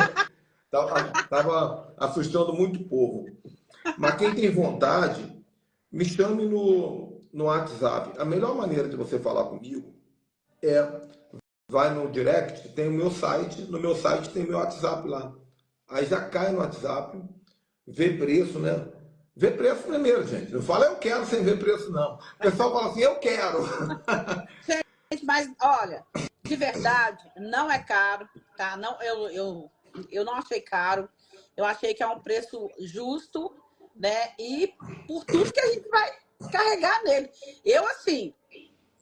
Tava assustando muito o povo. Mas quem tem vontade, me chame no WhatsApp. A melhor maneira de você falar comigo é vai no direct, tem o meu site, no meu site tem meu WhatsApp lá. Aí já cai no WhatsApp, vê preço, né? Vê preço primeiro, gente. Não fala eu quero sem ver preço, não. O pessoal fala assim, eu quero. Gente, mas olha, de verdade, não é caro, tá? Não, eu não achei caro. Eu achei que é um preço justo, né? E por tudo que a gente vai carregar nele. Eu, assim,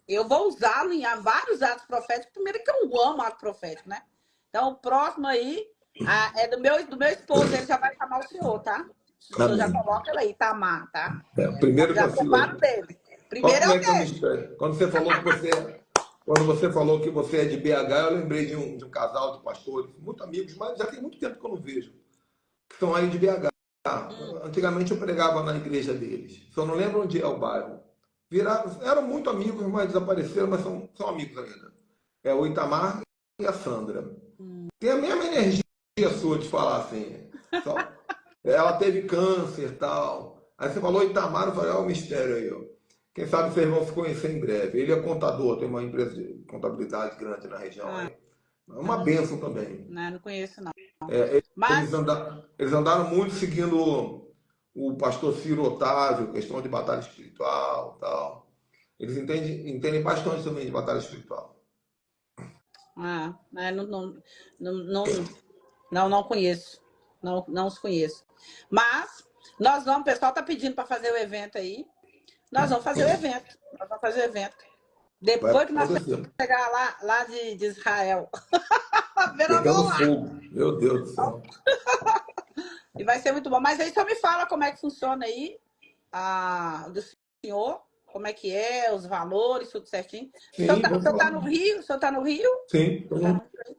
eu vou usá-lo em vários atos proféticos. Primeiro que eu amo ato profético, né? Então, o próximo aí é do meu esposo, ele já vai chamar o senhor, tá? O senhor já Amém. coloca ele aí, Tamar, tá? Primeiro que Já assim, separa o dele. olha Primeiro é como o é que eu me dele. espero. Quando você falou que você é de BH, eu lembrei de um casal de pastores, muito amigos, mas já tem muito tempo que eu não vejo, que estão aí de BH. Antigamente eu pregava na igreja deles, só não lembro onde é o bairro. Eram muito amigos, mas desapareceram, mas são amigos ainda. É o Itamar e a Sandra. Tem a mesma energia sua de falar assim. Só, ela teve câncer e tal. Aí você falou Itamar, eu falei, olha o mistério aí, ó. Quem sabe vocês vão se conhecer em breve. Ele é contador, tem uma empresa de contabilidade grande na região Ah, aí. É uma bênção também. não conheço, não. Eles, Mas, eles andaram muito seguindo o pastor Ciro Otávio, questão de batalha espiritual e tal. Eles entendem bastante também de batalha espiritual. não conheço. Não os conheço. Mas, nós vamos, o pessoal tá pedindo para fazer o evento aí. Nós vamos fazer o evento. Nós vamos fazer o evento. Vai Depois que nós acontecer. chegar lá de Israel. Ver a Pegando mão lá. fogo. Meu Deus do céu. E vai ser muito bom. Mas aí só me fala como é que funciona aí, do senhor, como é que é, os valores, tudo certinho. Sim, O vou senhor tá falar. no Rio? O senhor tá no Rio? Sim, Tá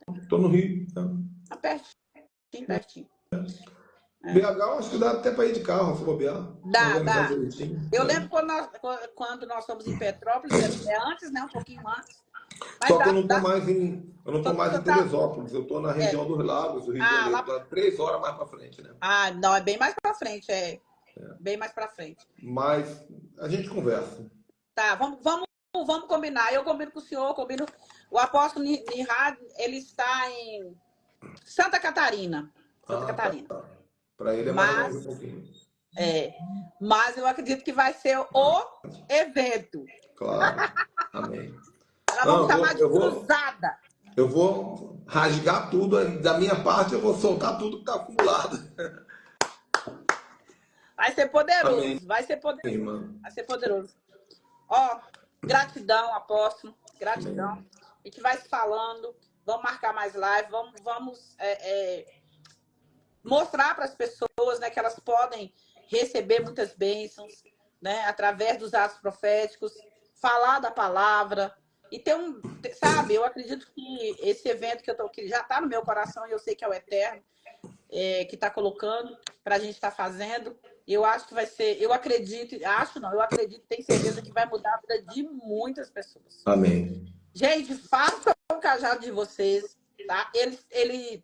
no... tô no Rio. Tá pertinho, pertinho. BH, eu acho que dá até para ir de carro, se bobear. Se organizar Dá. direitinho. Eu Né? lembro quando nós fomos em Petrópolis, é antes, né? Um pouquinho antes. Mas Só que dá. eu não tô Só que o mais em senhor tá. Teresópolis, eu tô na É, região dos Lagos, do Rio de Janeiro, lá. tá 3 horas mais para frente, né? Não, é bem mais pra frente, é. Bem mais pra frente. Mas a gente conversa. Tá, vamos combinar. Eu combino com o senhor, combino. O apóstolo Nihad, ele está em Santa Catarina. Santa Ah, tá. Catarina. Para ele é mais longe um Mas, pouquinho. é, mas eu acredito que vai ser o evento. Claro. Amém. Nós vamos Não, chamar de cruzada. eu vou rasgar tudo, da minha parte eu vou soltar tudo que está acumulado. Vai ser Amém, poderoso, vai ser poderoso. irmã. Vai ser poderoso. Ó, gratidão, apóstolo. Gratidão. Amém. A gente vai se falando. Vamos marcar mais live. Vamos mostrar para as pessoas, né, que elas podem receber muitas bênçãos, né, através dos atos proféticos, falar da palavra e sabe, eu acredito que esse evento que já está no meu coração e eu sei que é o Eterno que está colocando para a gente estar fazendo. Eu acho que vai ser, eu acredito, tenho certeza que vai mudar a vida de muitas pessoas. Amém. Gente, façam o cajado de vocês, tá? Ele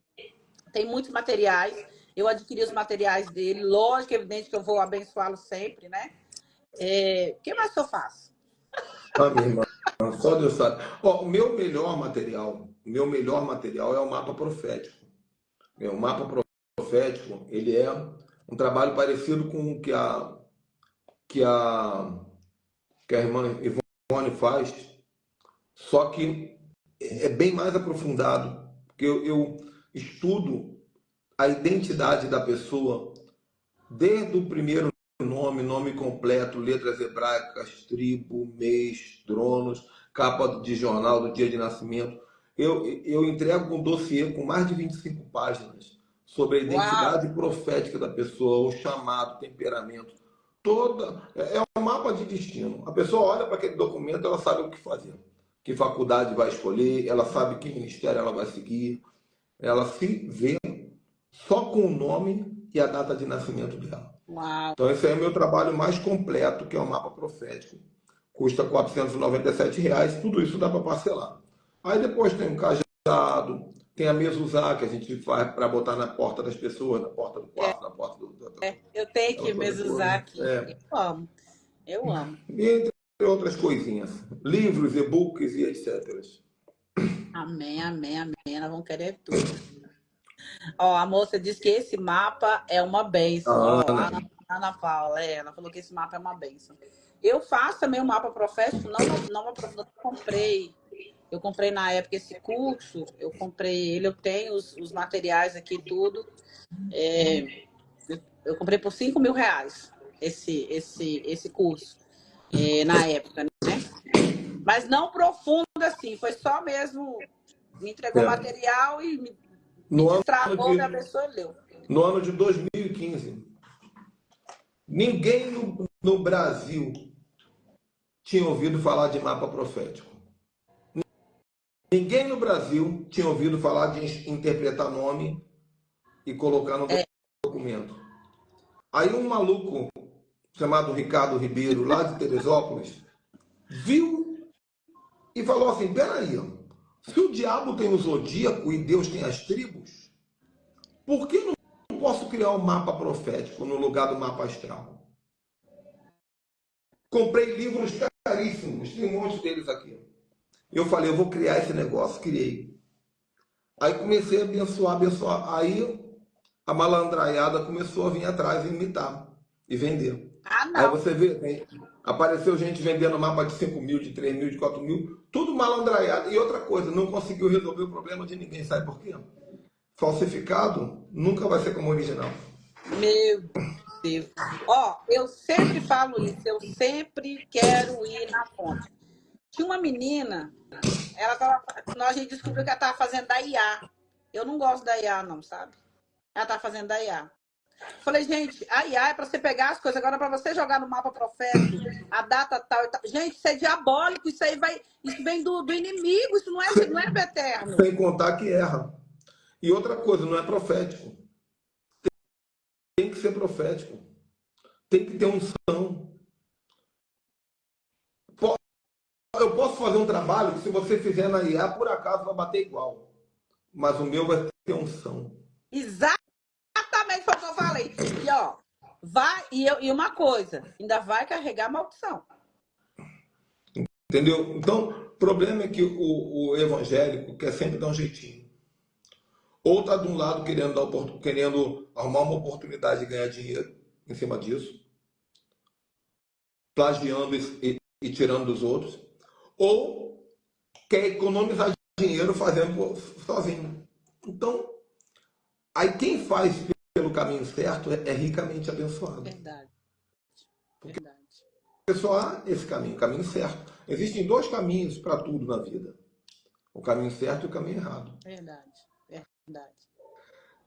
tem muitos materiais. Eu adquiri os materiais dele. Lógico, evidente que eu vou abençoá-lo sempre, né? O que mais que eu faço? Amém, irmã. Só Deus sabe. Ó, o meu melhor material é o mapa profético. O mapa profético, ele é um trabalho parecido com o que a irmã Ivone faz, só que é bem mais aprofundado, porque eu estudo a identidade da pessoa desde o primeiro nome completo, letras hebraicas, tribo, mês, tronos, capa de jornal do dia de nascimento. Eu entrego um dossiê com mais de 25 páginas sobre a Uau! identidade profética da pessoa, o chamado, o temperamento. É um mapa de destino. A pessoa olha para aquele documento, ela sabe o que fazer, que faculdade vai escolher, ela sabe que ministério ela vai seguir, ela se vê só com o nome e a data de nascimento dela. Uau! Então, esse aí é o meu trabalho mais completo, que é o mapa profético. Custa R$ 497, tudo isso dá para parcelar. Aí depois tem um cajado, tem a mezuzá, que a gente faz para botar na porta das pessoas, na porta do quarto, na porta Eu tenho que aquela coisa mesmo usar toda. aqui. Eu amo. Eu amo. E outras coisinhas. Livros, e-books e etc. Amém, amém, amém. Nós vamos querer tudo. Ó, a moça disse que esse mapa é uma bênção. A Ó, a Ana. Ana Paula, ela falou que esse mapa é uma bênção. Eu faço também o mapa profético, não aprofundando. Eu comprei na época esse curso, eu comprei ele, eu tenho os materiais aqui, tudo. Eu comprei por R$ 5.000 esse curso, na época, né? Mas não profundo assim, foi só mesmo, me entregou É. material e me No ano destravou, me de, abençoou e leu. no ano de 2015, ninguém no Brasil tinha ouvido falar de mapa profético. Ninguém no Brasil tinha ouvido falar de interpretar nome e colocar no documento. Aí um maluco chamado Ricardo Ribeiro, lá de Teresópolis, viu e falou assim: peraí, se o diabo tem o zodíaco e Deus tem as tribos, por que não posso criar um mapa profético no lugar do mapa astral? Comprei livros caríssimos, tem um monte deles aqui. Eu falei, eu vou criar esse negócio, criei. Aí comecei a abençoar, abençoar. Aí a malandraiada começou a vir atrás e imitar e vender. Ah, Aí não. você vê, apareceu gente vendendo mapa de 5 mil, de 3 mil, de 4 mil, tudo malandraiado. E outra coisa, não conseguiu resolver o problema de ninguém. Sabe por quê? Falsificado nunca vai ser como original. Meu Deus. Ó, eu sempre falo isso, eu sempre quero ir na fonte. Tinha uma menina, a gente descobriu que ela estava fazendo da IA. Eu não gosto da IA, não, sabe? Ela tá fazendo da IA. Falei, gente, a IA é para você pegar as coisas, agora para você jogar no mapa profético, a data tal e tal. Gente, isso é diabólico, isso aí vai. Isso vem do inimigo, isso não é do eterno. Sem contar que erra. E outra coisa, não é profético. Tem que ser profético. Tem que ter unção. Eu posso fazer um trabalho que, se você fizer na IA, por acaso vai bater igual. Mas o meu vai ter unção. Exatamente foi o que eu falei. E ó, e uma coisa, ainda vai carregar maldição. Entendeu? Então, o problema é que o evangélico quer sempre dar um jeitinho. Ou está de um lado querendo arrumar uma oportunidade de ganhar dinheiro em cima disso, plagiando e tirando dos outros, ou quer economizar dinheiro fazendo sozinho. Então, aí quem faz pelo caminho certo é ricamente abençoado. Verdade, verdade. Só há esse caminho, o caminho certo. Existem dois caminhos para tudo na vida: o caminho certo e o caminho errado. Verdade, verdade.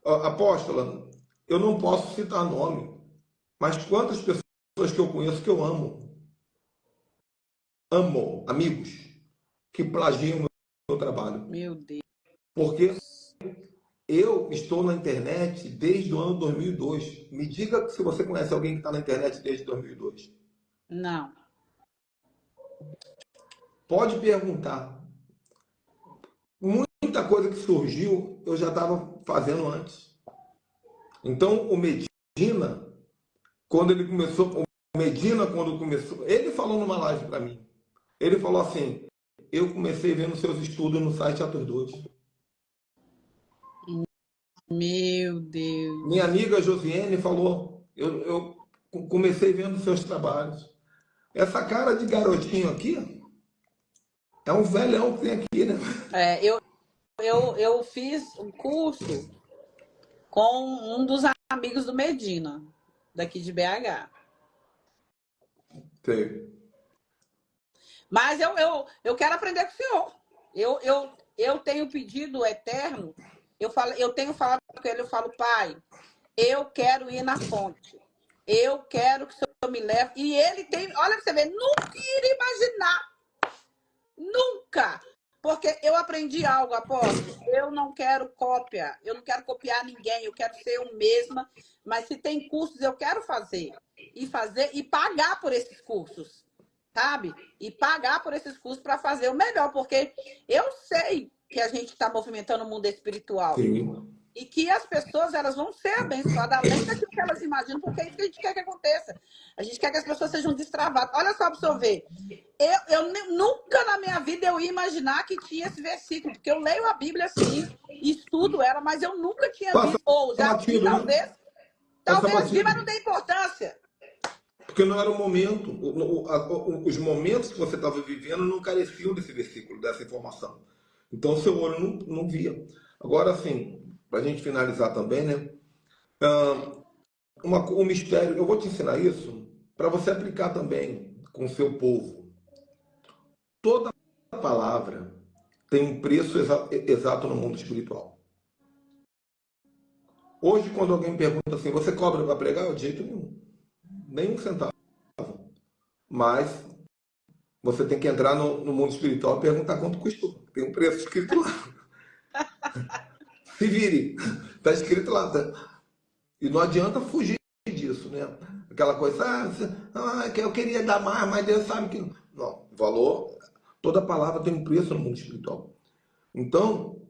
Apóstola, eu não posso citar nome, mas quantas pessoas que eu conheço que eu amo, amigos, que plagiam o meu trabalho. Meu Deus. Porque eu estou na internet desde o ano 2002. Me diga se você conhece alguém que está na internet desde 2002. Não. Pode perguntar. Muita coisa que surgiu eu já estava fazendo antes. Então, o Medina, quando começou, ele falou numa live para mim. Ele falou assim: eu comecei vendo seus estudos no site Atos 2. Meu Minha Deus. amiga Josiane falou: eu comecei vendo seus trabalhos. Essa cara de garotinho aqui é um velhão que tem aqui, né? Eu fiz um curso com um dos amigos do Medina, daqui de BH. Sei. Mas eu quero aprender com o senhor. Eu tenho pedido eterno, eu tenho falado com ele, eu falo, pai, eu quero ir na fonte. Eu quero que o senhor me leve. E ele tem, olha pra você ver, nunca iria imaginar. Nunca! Porque eu aprendi algo, apóstolo. Eu não quero cópia, eu não quero copiar ninguém, eu quero ser eu mesma. Mas se tem cursos, eu quero fazer. E pagar por esses cursos, sabe? E pagar por esses cursos para fazer o melhor, porque eu sei que a gente está movimentando o mundo espiritual. Sim. E que as pessoas elas vão ser abençoadas além daquilo que elas imaginam, porque é isso que a gente quer que aconteça. A gente quer que as pessoas sejam destravadas. Olha só para você ver. Nunca na minha vida eu ia imaginar que tinha esse versículo, porque eu leio a Bíblia assim, estudo ela, mas eu nunca tinha Passa visto. Ou já vi, batido, né? Passa talvez vi, batido. mas não tem importância. Porque não era o momento. Os momentos que você estava vivendo não careciam desse versículo, dessa informação. Então, o seu olho não via. Agora, assim, para a gente finalizar também, né? Um mistério, eu vou te ensinar isso para você aplicar também com o seu povo. Toda palavra tem um preço exato no mundo espiritual. Hoje, quando alguém pergunta assim, você cobra para pregar? De jeito nenhum. Nem um centavo. Mas você tem que entrar no mundo espiritual e perguntar quanto custou. Tem um preço escrito lá. Se vire. Está escrito lá. Tá? E não adianta fugir disso, né? Aquela coisa, que eu queria dar mais, mas Deus sabe que. Não, valor. Toda palavra tem um preço no mundo espiritual. Então,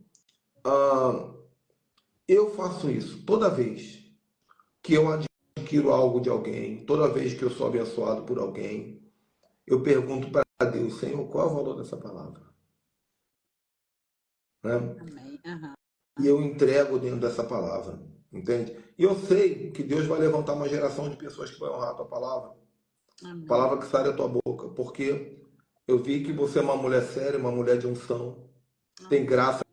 eu faço isso toda vez que eu adquiro algo de alguém, toda vez que eu sou abençoado por alguém, eu pergunto para Deus, Senhor, qual é o valor dessa palavra? Né? Amém. Uhum. E eu entrego dentro dessa palavra, entende? E eu sei que Deus vai levantar uma geração de pessoas que vão honrar a tua palavra. Amém. Palavra que sai da tua boca, porque eu vi que você é uma mulher séria, uma mulher de unção, tem graça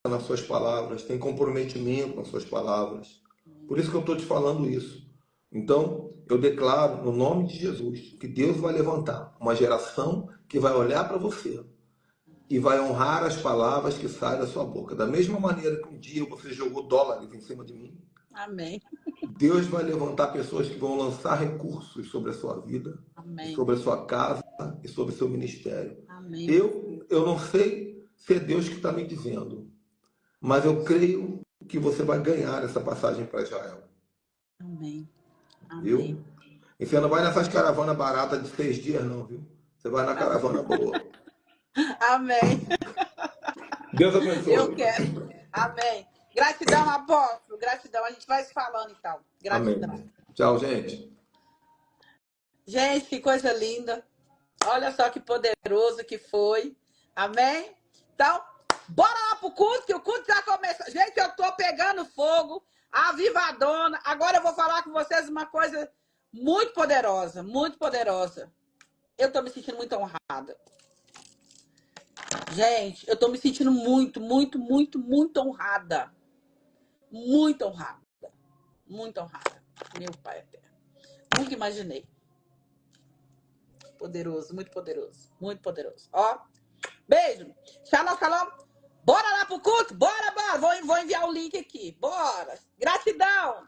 nas suas palavras, tem comprometimento nas suas palavras. Por isso que eu estou te falando isso. Então, eu declaro, no nome de Jesus, que Deus vai levantar uma geração que vai olhar para você e vai honrar as palavras que saem da sua boca. Da mesma maneira que um dia você jogou dólares em cima de mim, Amém. Deus vai levantar pessoas que vão lançar recursos sobre a sua vida, Amém. sobre a sua casa e sobre o seu ministério. Amém. Eu não sei se é Deus que está me dizendo, mas eu creio que você vai ganhar essa passagem para Israel. Amém. Viu? E você não vai nessas caravanas baratas de 6 dias, não, viu? Você vai na caravana boa. Amém. Deus abençoe. Eu quero. Amém. Gratidão, apóstolo. Gratidão. A gente vai se falando, então. Gratidão. Amém. Tchau, gente. Gente, que coisa linda. Olha só que poderoso que foi. Amém? Então, bora lá pro culto, que o culto já começa. Gente, eu tô pegando fogo, avivadona. Agora eu vou falar com vocês uma coisa muito poderosa, muito poderosa. Eu tô me sentindo muito honrada. Gente, eu tô me sentindo muito, muito, muito, muito honrada. Muito honrada. Muito honrada. Meu pai eterno. Nunca imaginei. Poderoso, muito poderoso. Muito poderoso. Ó, beijo. Shalom, shalom. Bora lá pro culto? Bora, bora. Vou enviar o link aqui. Bora. Gratidão.